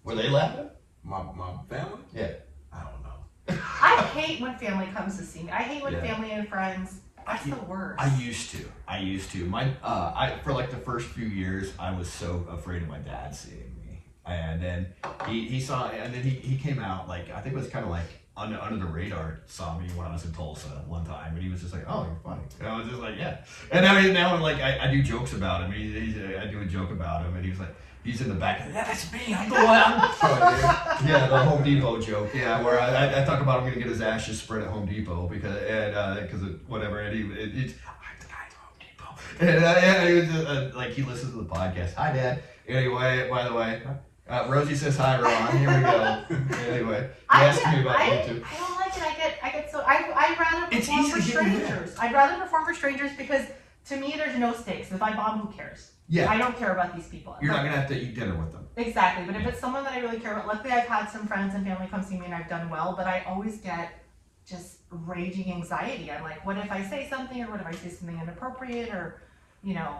Were they laughing? My family? Yeah. I don't know. I hate when family comes to see me. I hate when family and friends. That's the worst. I used to. My for like the first few years, I was so afraid of my dad seeing me, and then he saw, and then he came out like I think it was kind of like under the radar, saw me when I was in Tulsa one time, and he was just like, "Oh, you're funny." And I was just like, "Yeah." And now like I do jokes about him. I do a joke about him, and he was like. He's in the back. Yeah, that's me. I'm the one. Yeah, the Home Depot joke. Yeah, where I talk about him going to get his ashes spread at Home Depot because whatever. And I'm the guy at Home Depot. And he was just, like he listens to the podcast. Hi, Dad. Anyway, by the way, Rosie says hi, Ron. Here we go. Anyway, he asked me about YouTube. I don't like it. I get so. I'd rather perform for strangers. I'd rather perform for strangers because to me there's no stakes. If I bomb, who cares? Yeah. I don't care about these people. You're not going to have to eat dinner with them. Exactly. But if it's someone that I really care about, luckily I've had some friends and family come see me and I've done well, but I always get just raging anxiety. I'm like, what if I say something or what if I say something inappropriate or,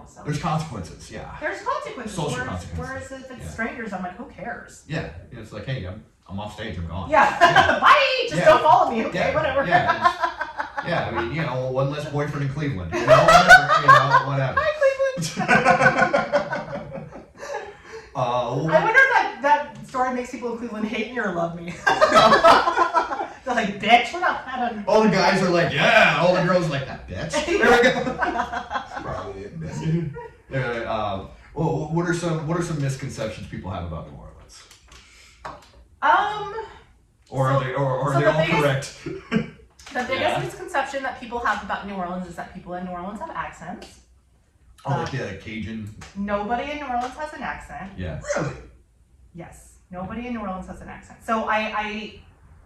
so. There's consequences, yeah. There's consequences. Social consequences. Whereas if it's strangers, I'm like, who cares? Yeah. It's like, hey, I'm off stage, I'm gone. Yeah. Bye! Just don't follow me, okay? Whatever. Yeah, I mean, one less boyfriend in Cleveland. Whatever. Hi, Cleveland! I wonder if that story makes people in Cleveland hate me or love me. They're like, bitch, we're not that all the guys are like, yeah. All the girls are like, that bitch. There we go. Probably it. Well, what are some misconceptions people have about New Orleans? Are they all correct? The biggest misconception that people have about New Orleans is that people in New Orleans have accents. Like Cajun? Nobody in New Orleans has an accent. Yeah. Really? Yes. Nobody in New Orleans has an accent. So I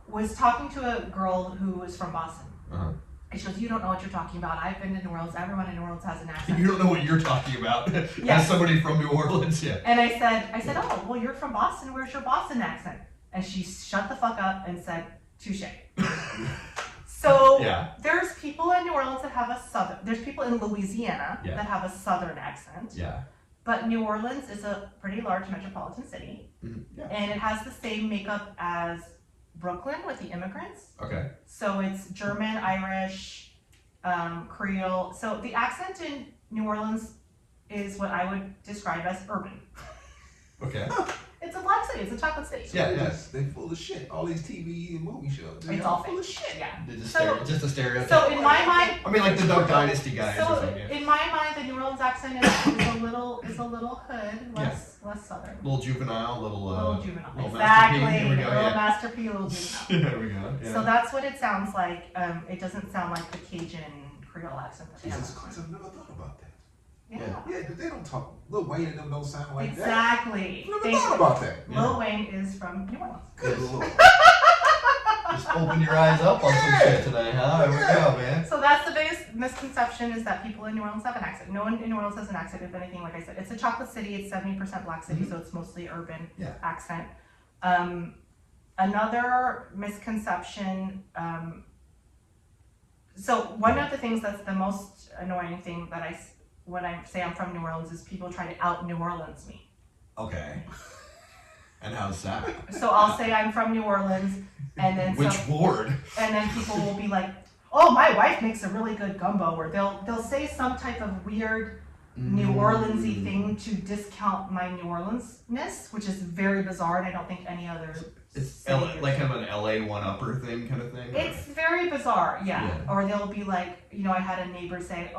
was talking to a girl who was from Boston. Uh-huh. And she goes, you don't know what you're talking about. I've been to New Orleans. Everyone in New Orleans has an accent. You don't know what you're talking about. Yes. As somebody from New Orleans, yeah. And I said, oh, well, you're from Boston. Where's your Boston accent? And she shut the fuck up and said, touche. So there's people in New Orleans that have a southern, there's people in Louisiana that have a southern accent. Yeah. But New Orleans is a pretty large metropolitan city. Mm-hmm. Yeah. And it has the same makeup as Brooklyn with the immigrants. Okay. So it's German, Irish, Creole. So the accent in New Orleans is what I would describe as urban. Okay. It's a black city. It's a chocolate city. So they're full of shit. All these TV and movie shows. It's all full of shit. Yeah. Just a stereotype. So in my mind, I mean, like the Duck Dynasty guys. So or something. in my mind, the New Orleans accent is a little hood, less southern. Little juvenile, little juvenile. Little Exactly. Master P. Here we go, little Master P, little juvenile. There we go. Yeah. So that's what it sounds like. It doesn't sound like the Cajun Creole accent that they have. Jesus Christ, I've never thought about that. Yeah. Yeah, but they don't talk. Lil Wayne and them don't sound like exactly. that. Exactly. Never thought about that. Lil Wayne is from New Orleans. Good Lord. Just open your eyes up on some shit today, huh? There we go, man. So that's the biggest misconception is that people in New Orleans have an accent. No one in New Orleans has an accent. If anything, like I said, it's a chocolate city. It's 70% black city, so it's mostly urban accent. Another misconception. So one of the things that's the most annoying thing that when I say I'm from New Orleans is people try to out New Orleans me. Okay. And how's that? So I'll say I'm from New Orleans, and then which ward? And then people will be like, "Oh, my wife makes a really good gumbo," or they'll say some type of weird New Orleans-y thing to discount my New Orleans-ness, which is very bizarre, and I don't think any other. It's like kind of an LA one-upper thing, kind of thing. It's very bizarre, yeah. Or they'll be like, I had a neighbor say,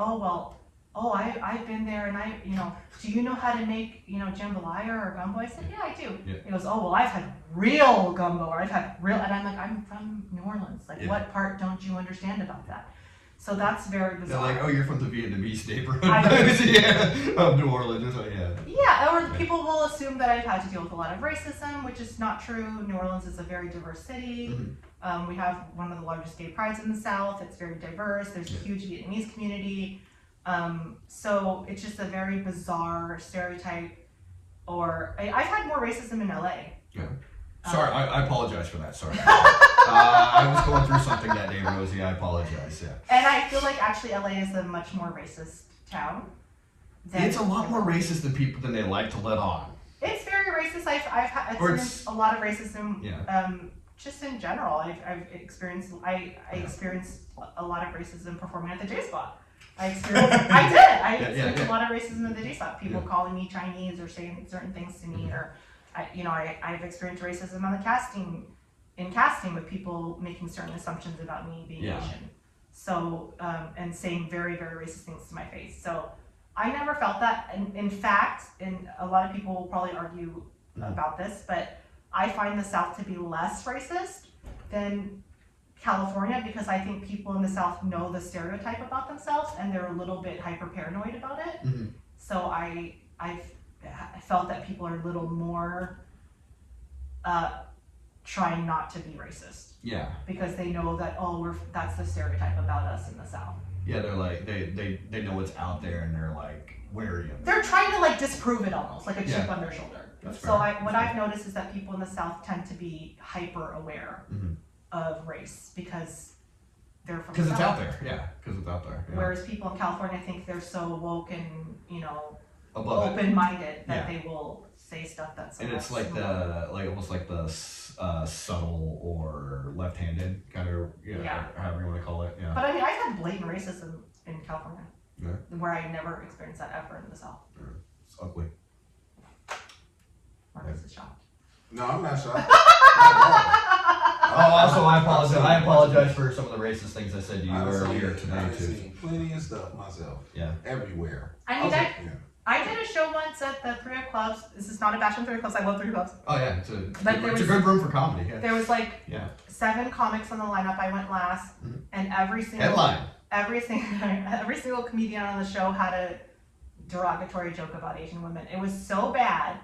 I've been there, and do you know how to make, jambalaya or gumbo? I said, yeah, I do. Yeah. He goes, oh, well, I've had real gumbo, or I've had real, and I'm like, I'm from New Orleans. Like, what part don't you understand about that? So that's very bizarre. They're like, oh, you're from the Vietnamese neighborhood of New Orleans. Like, yeah, or people will assume that I've had to deal with a lot of racism, which is not true. New Orleans is a very diverse city. Mm-hmm. We have one of the largest gay prides in the South. It's very diverse. There's a huge Vietnamese community. So it's just a very bizarre stereotype. Or I've had more racism in LA. Yeah. Sorry, I apologize for that. Sorry. I was going through something that day, Rosie. I apologize. Yeah. And I feel like actually LA is a much more racist town. It's a lot more racist than they like to let on. It's very racist. I've experienced a lot of racism. Yeah. Just in general, I've experienced. I experienced a lot of racism performing at the J Spot. I experienced a lot of racism at the J Spot. People calling me Chinese or saying certain things to me, or I've experienced racism on the casting with people making certain assumptions about me being Asian. So and saying very, very racist things to my face. So I never felt that. And in fact, and a lot of people will probably argue about this, but I find the South to be less racist than California because I think people in the South know the stereotype about themselves and they're a little bit hyper paranoid about it. Mm-hmm. So I've felt that people are a little more trying not to be racist. Yeah. Because they know that that's the stereotype about us in the South. Yeah, they're like they know what's out there and they're like wary of it. They're trying to like disprove it almost, like a chip on their shoulder. That's so I've noticed is that people in the South tend to be hyper aware of race because they're from the South. Because it's out there, because it's out there. Yeah. Whereas people in California think they're so woke and open-minded that they will say stuff that's. And it's like almost like the subtle or left-handed kind of however you want to call it. Yeah. But I mean, I've had blatant racism in California, where I never experienced that ever in the South. Yeah. It's ugly. Marcus is shocked. No, I'm not shocked. Also, I apologize for some of the racist things I said to you earlier today I've too. seen plenty of stuff myself. Yeah. Everywhere. I mean, I did a show once at the 3 of Clubs. This is not a bash on 3 of Clubs. I love 3 of Clubs. Oh yeah, it's a good room for comedy. Yeah. There was 7 comics on the lineup. I went last, and every single comedian on the show had a derogatory joke about Asian women. It was so bad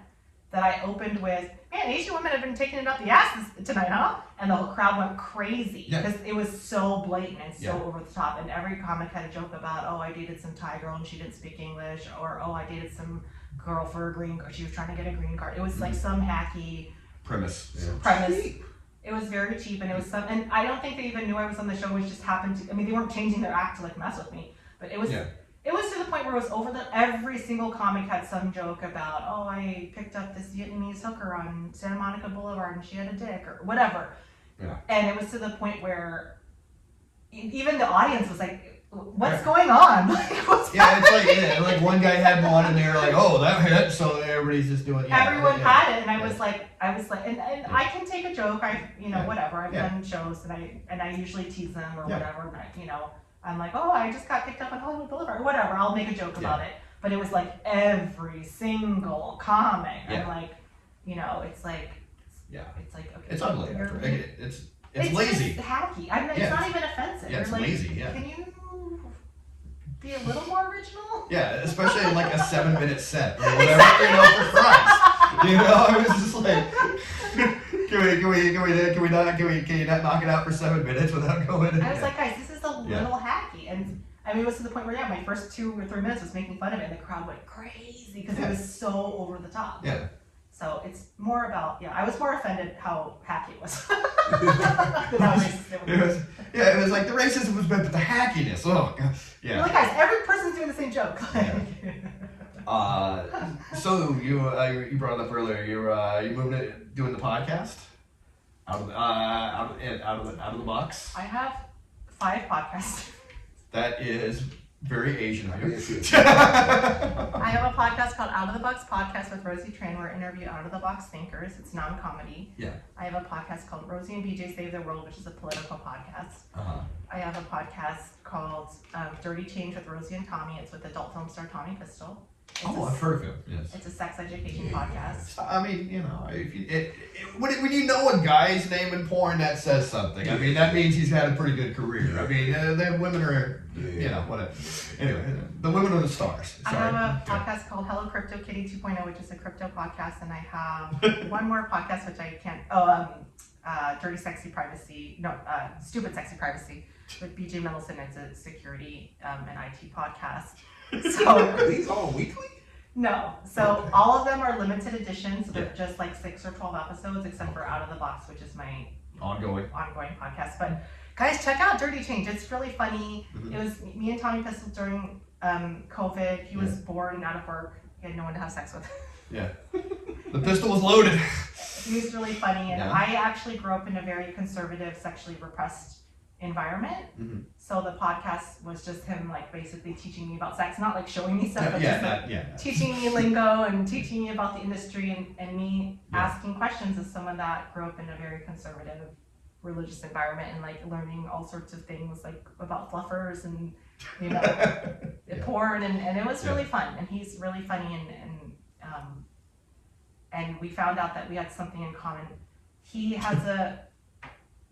that I opened with, "Man, Asian women have been taking it up the ass tonight, huh?" And the whole crowd went crazy because it was so blatant and so over the top. And every comic had a joke about, "Oh, I dated some Thai girl and she didn't speak English," or "Oh, I dated some girl for a green card. She was trying to get a green card." It was like some hacky premise. It was very cheap, and it was and I don't think they even knew I was on the show. It just happened to. I mean, they weren't changing their act to like mess with me, but it was. Yeah. It was to the point where it was every single comic had some joke about, "Oh, I picked up this Vietnamese hooker on Santa Monica Boulevard and she had a dick," or whatever. Yeah. And it was to the point where even the audience was like, "What's going on?" It's like one guy had one and they were like, "Oh, that hit," so everybody's just doing. Everyone had it, and I was like, and I can take a joke. Whatever. I've done shows and I usually tease them or whatever. But, I'm like, "Oh, I just got picked up on Hollywood Boulevard," or whatever. I'll make a joke about it. But it was like every single comic. I'm like, it's like, it's like, okay. It's ugly. It's lazy. It's hacky. I mean, it's not even offensive. Yeah, it's lazy. Yeah. Can you be a little more original? Yeah, especially in like a 7-minute set or whatever. For Christ. It was just like. Can you not knock it out for 7 minutes without going in? I was like, guys, this is a little hacky. And I mean, it was to the point where, my first 2 or 3 minutes was making fun of it, and the crowd went crazy because it was so over the top. Yeah. So it's more about, I was more offended how hacky it was. It was like the racism was bad, but the hackiness, oh, God. Yeah. Like, guys, every person's doing the same joke. So you brought it up earlier. You moved to doing the podcast out of the box. I have 5 podcasts. That is very Asian of you. I have a podcast called Out of the Box Podcast with Rosie Tran, where I interview out of the box thinkers. It's non-comedy. Yeah. I have a podcast called Rosie and BJ Save the World, which is a political podcast. I have a podcast called Dirty Change with Rosie and Tommy. It's with adult film star Tommy Pistol. I've heard of him. Yes. It's a sex education podcast. I mean, when you know a guy's name in porn, that says something. I mean, that means he's had a pretty good career. I mean, the women are, whatever. Anyway, the women are the stars. Sorry. I have a podcast called Hello Crypto Kitty 2.0, which is a crypto podcast, and I have one more podcast, which I can't. Dirty Sexy Privacy. No, Stupid Sexy Privacy with BJ Mendelson. It's a security and IT podcast. So are these all weekly? No. So all of them are limited editions. So they're just like 6 or 12 episodes, except for Out of the Box, which is my ongoing podcast. But guys, check out Dirty Change. It's really funny. It was me and Tommy Pistol during COVID. He was bored and out of work. He had no one to have sex with. Yeah. The pistol was loaded. He was really funny. And I actually grew up in a very conservative, sexually repressed environment. So the podcast was just him like basically teaching me about sex, not like showing me stuff, but teaching me lingo and teaching me about the industry and me asking questions as someone that grew up in a very conservative religious environment and like learning all sorts of things like about fluffers and porn and it was really fun. And he's really funny and we found out that we had something in common. He has a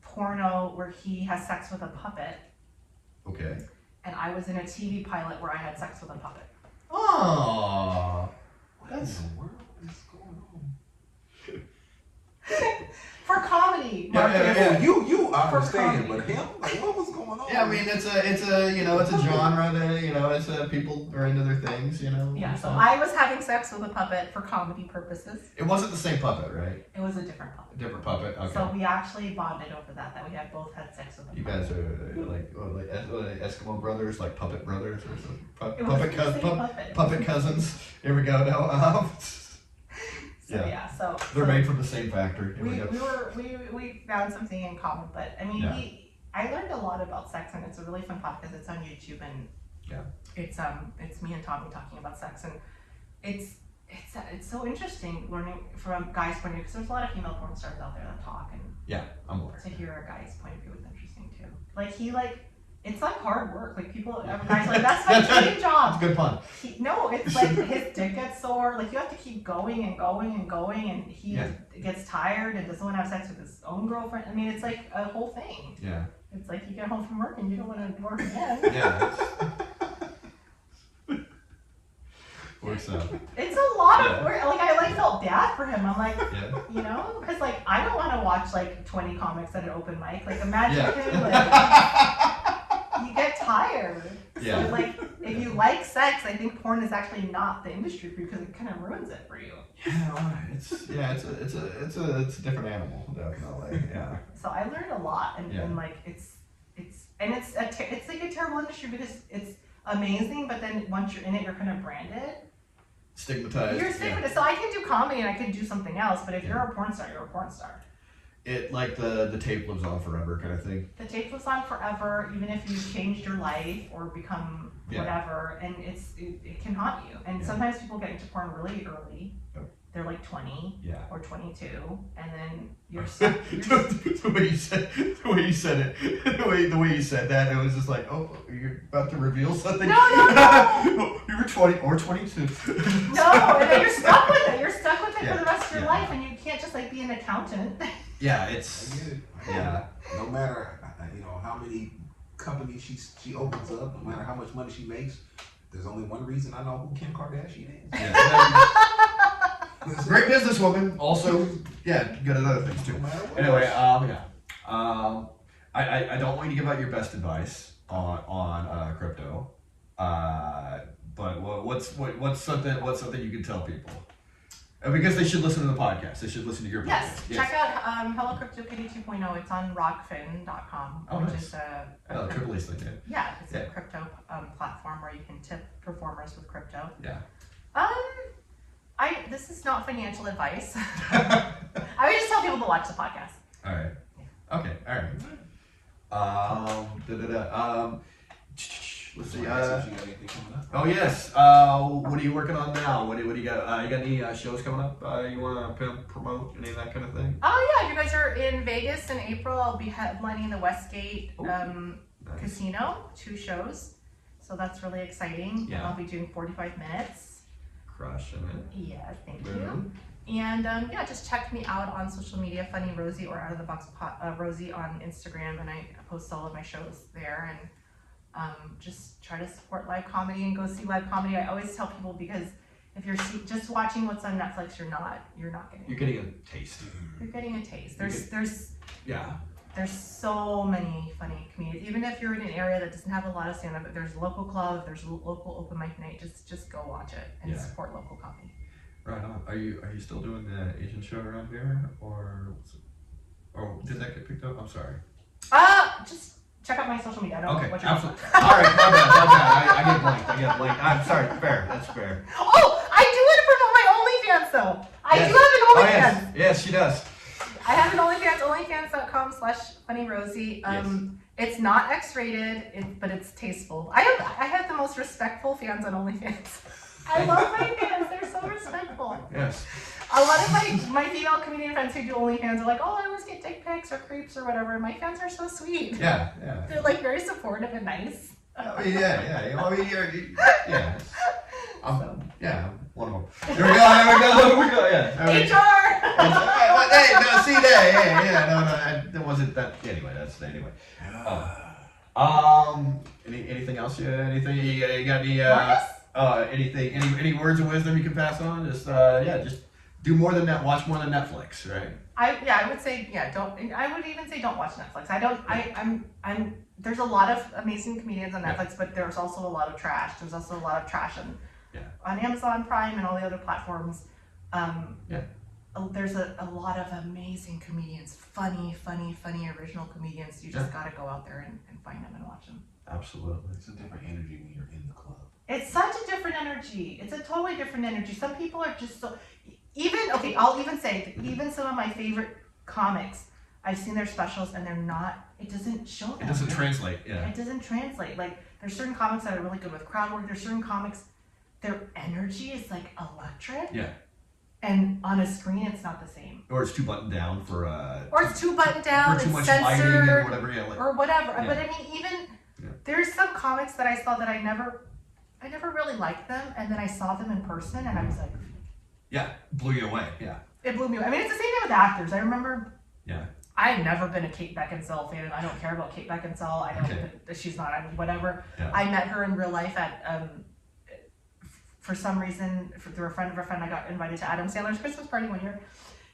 porno where he has sex with a puppet. Okay. And I was in a TV pilot where I had sex with a puppet. Oh, what in the world is going on? For comedy. You understand, but him, like, what was going on? Yeah, I mean, it's a genre that, it's people are into their things, Yeah, so I was having sex with a puppet for comedy purposes. It wasn't the same puppet, right? It was a different puppet. Different puppet, okay. So we actually bonded over that we had both had sex with a puppet. You guys are like Eskimo brothers, like puppet brothers or something. Puppet cousins. Here we go now. So they're made from the same factory. We found something in common, but I mean, I learned a lot about sex, and it's a really fun podcast. It's on YouTube, and it's me and Tommy talking about sex, and it's so interesting learning from guys' point of view because there's a lot of female porn stars out there that talk, and I'm aware. To hear a guy's point of view was interesting too. Like it's like hard work. Like guys like that's my dream job. It's good fun. It's like his dick gets sore. Like you have to keep going and going and going, and he gets tired and doesn't want to have sex with his own girlfriend. I mean, it's like a whole thing. Yeah. It's like you get home from work and you don't want to work again. Yeah. Works out. It's a lot of work. Like I felt bad for him. I'm like, because like I don't want to watch like 20 comics at an open mic. Like imagine him like. You get tired. Yeah. So like, if you like sex, I think porn is actually not the industry for you because it kind of ruins it for you. Yeah, it's a different animal, definitely. Yeah. So I learned a lot, and like it's like a terrible industry because it's amazing, but then once you're in it, you're kind of branded. Stigmatized. You're stigmatized. Yeah. So I can do comedy and I can do something else, but if you're a porn star, you're a porn star. It like the tape lives on forever kind of thing. The tape lives on forever, even if you've changed your life or become whatever, and it can haunt you. And sometimes people get into porn really early. Yep. They're like 20 or 22, and then you're stuck. The way you said it, the way you said that, it was just like, oh, you're about to reveal something. No. You were 20 or 22. No, and then you're stuck with it. You're stuck with it for the rest of your life, and you can't just like be an accountant. Yeah, it's no matter how many companies she opens up, no matter how much money she makes, there's only one reason I know who Kim Kardashian is. Yeah. Great businesswoman, also good at other things too. Anyway, I don't want you to give out your best advice on crypto, but what's something you can tell people? Because they should listen to the podcast. They should listen to your podcast. Yes. Check out Hello Crypto Kitty 2.0. It's on rockfin.com, which is a triple thing. It's a crypto platform where you can tip performers with crypto. Yeah. This is not financial advice. I would just tell people to watch the podcast. All right. Okay. All right. Let's see. Oh yes. What are you working on now? What do you got? You got any shows coming up? You want to promote any of that kind of thing? Oh yeah, you guys are in Vegas in April. I'll be headlining the Westgate Casino, 2 shows, so that's really exciting. Yeah. I'll be doing 45 minutes. Crushing it. Yeah, thank you. And just check me out on social media, Funny Rosie or Out of the Box Rosie on Instagram, and I post all of my shows there. And just try to support live comedy and go see live comedy. I always tell people because if you're just watching what's on Netflix, you're not getting. You're getting a taste. You're getting a taste. there's so many funny comedians. Even if you're in an area that doesn't have a lot of stand-up, there's a local club, there's a local open mic night. Just go watch it and support local comedy. Right on. Are you still doing the Asian show around here, or did that get picked up? I'm sorry. Just check out my social media. I don't know what you're absolutely. All right, my bad. I get blanked. I'm sorry. Fair. That's fair. Oh, I do want to promote my OnlyFans though. I do have an OnlyFans. Yes, she does. I have an OnlyFans, onlyfans.com/funnyrosie. It's not X-rated, but it's tasteful. I have the most respectful fans on OnlyFans. I love my fans. They're so respectful. Yes. A lot of my female comedian friends who do OnlyFans are like, oh, I always get dick pics or creeps or whatever. My fans are so sweet. Yeah. They're like very supportive and nice. Yeah. I'm one of them. There we go. Yeah. HR. Hey, no, see that? No, that wasn't that. Anyway, that's anyway. Anything else? Anything? You got any? Any words of wisdom you can pass on? Just do more than that. Watch more than Netflix, right? I would say don't. I would even say don't watch Netflix. I'm. There's a lot of amazing comedians on Netflix, but there's also a lot of trash. There's also a lot of trash on Amazon Prime and all the other platforms. There's a lot of amazing comedians, funny original comedians. You just gotta go out there and find them and watch them. Absolutely. It's a different energy when you're in the club. It's such a different energy. It's a totally different energy. Some people are just so. I'll even say that even some of my favorite comics, I've seen their specials and they're not. It doesn't show them. It doesn't translate. Yeah. It doesn't translate. Like there's certain comics that are really good with crowd work. There's certain comics, their energy is like electric. Yeah. And on a screen, it's not the same. Or it's too buttoned down for. Or it's too buttoned down. Or too much censored, lighting and whatever. Or whatever. Yeah. But I mean, even there's some comics that I saw that I never really liked them, and then I saw them in person, and I was like. Yeah, blew you away. Yeah. It blew me away. I mean, it's the same thing with actors. I remember. Yeah. I've never been a Kate Beckinsale fan. I don't care about Kate Beckinsale. I don't. She's not. Whatever. Yeah. I met her in real life at. For some reason, through a friend of a friend, I got invited to Adam Sandler's Christmas party one year,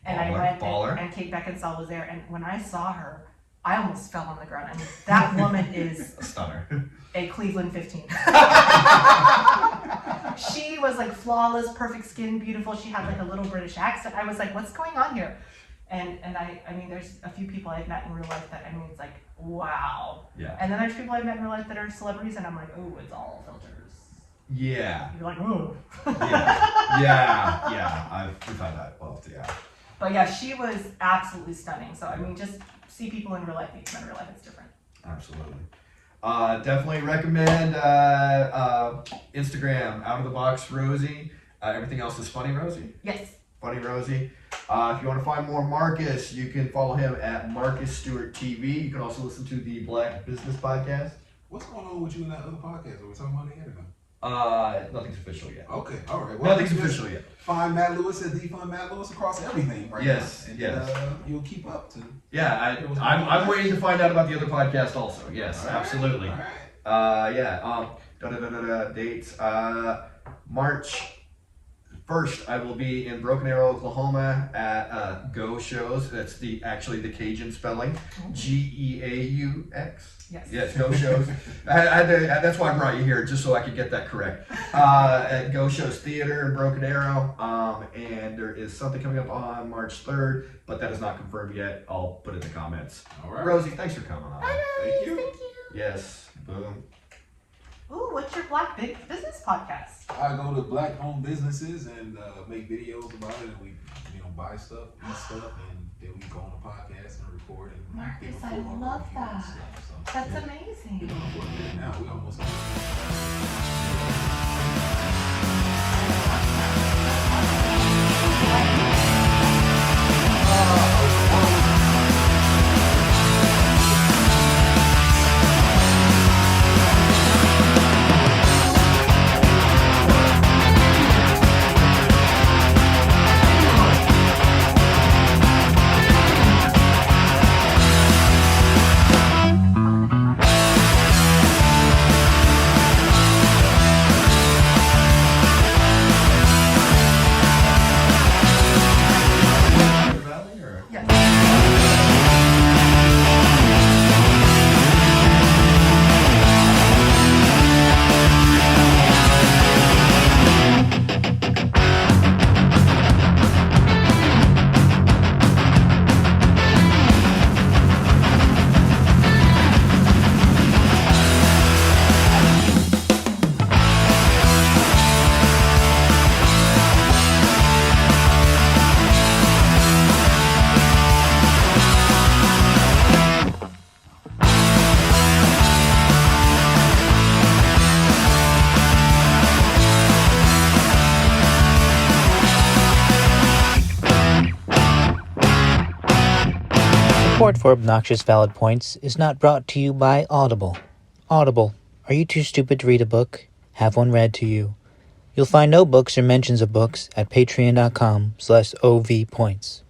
and I went, and Kate Beckinsale was there. And when I saw her, I almost fell on the ground. I mean, that woman is a stunner. A Cleveland 15. She was like flawless, perfect skin, beautiful. She had like a little British accent. I was like, what's going on here? And I mean, there's a few people I've met in real life that, I mean, it's like, wow. Yeah. And then there's people I've met in real life that are celebrities, and I'm like, oh, it's all filters. Yeah. You're like, oh. Yeah. We've had that. Well, yeah. But yeah, she was absolutely stunning. So I mean, just see people in real life, meet them in real life. It's different. Absolutely. Definitely recommend Instagram, Out of the Box Rosie. Everything else is Funny Rosie. Yes. Funny Rosie. If you want to find more Marcus, you can follow him at Marcus Stewart TV. You can also listen to the Black Business Podcast. What's going on with you in that other podcast? Are we talking about it yet? Nothing's official yet. Okay, all right. Well, nothing's official yet. Find Matt Lewis at Defund Matt Lewis across everything right now. And, you'll keep up to. Yeah, I'm waiting to find out about the other podcast also. Yes, all absolutely. Right. Dates. March 1st, I will be in Broken Arrow, Oklahoma at Go Shows. That's actually the Cajun spelling. Geaux. Yes, Go Shows. That's why I brought you here, just so I could get that correct. At Go Shows Theater in Broken Arrow. And there is something coming up on March 3rd, but that is not confirmed yet. I'll put it in the comments. All right. Rosie, thanks for coming on. Thank you. Yes. Boom. Ooh, what's your Black Business Podcast? I go to black-owned businesses and make videos about it, and we, buy stuff, eat stuff, and then we go on the podcast and record. And Marcus, I love that. That's amazing. Now we almost. Support for Obnoxious Valid Points is not brought to you by Audible. Audible, are you too stupid to read a book? Have one read to you. You'll find no books or mentions of books at patreon.com/ovpoints.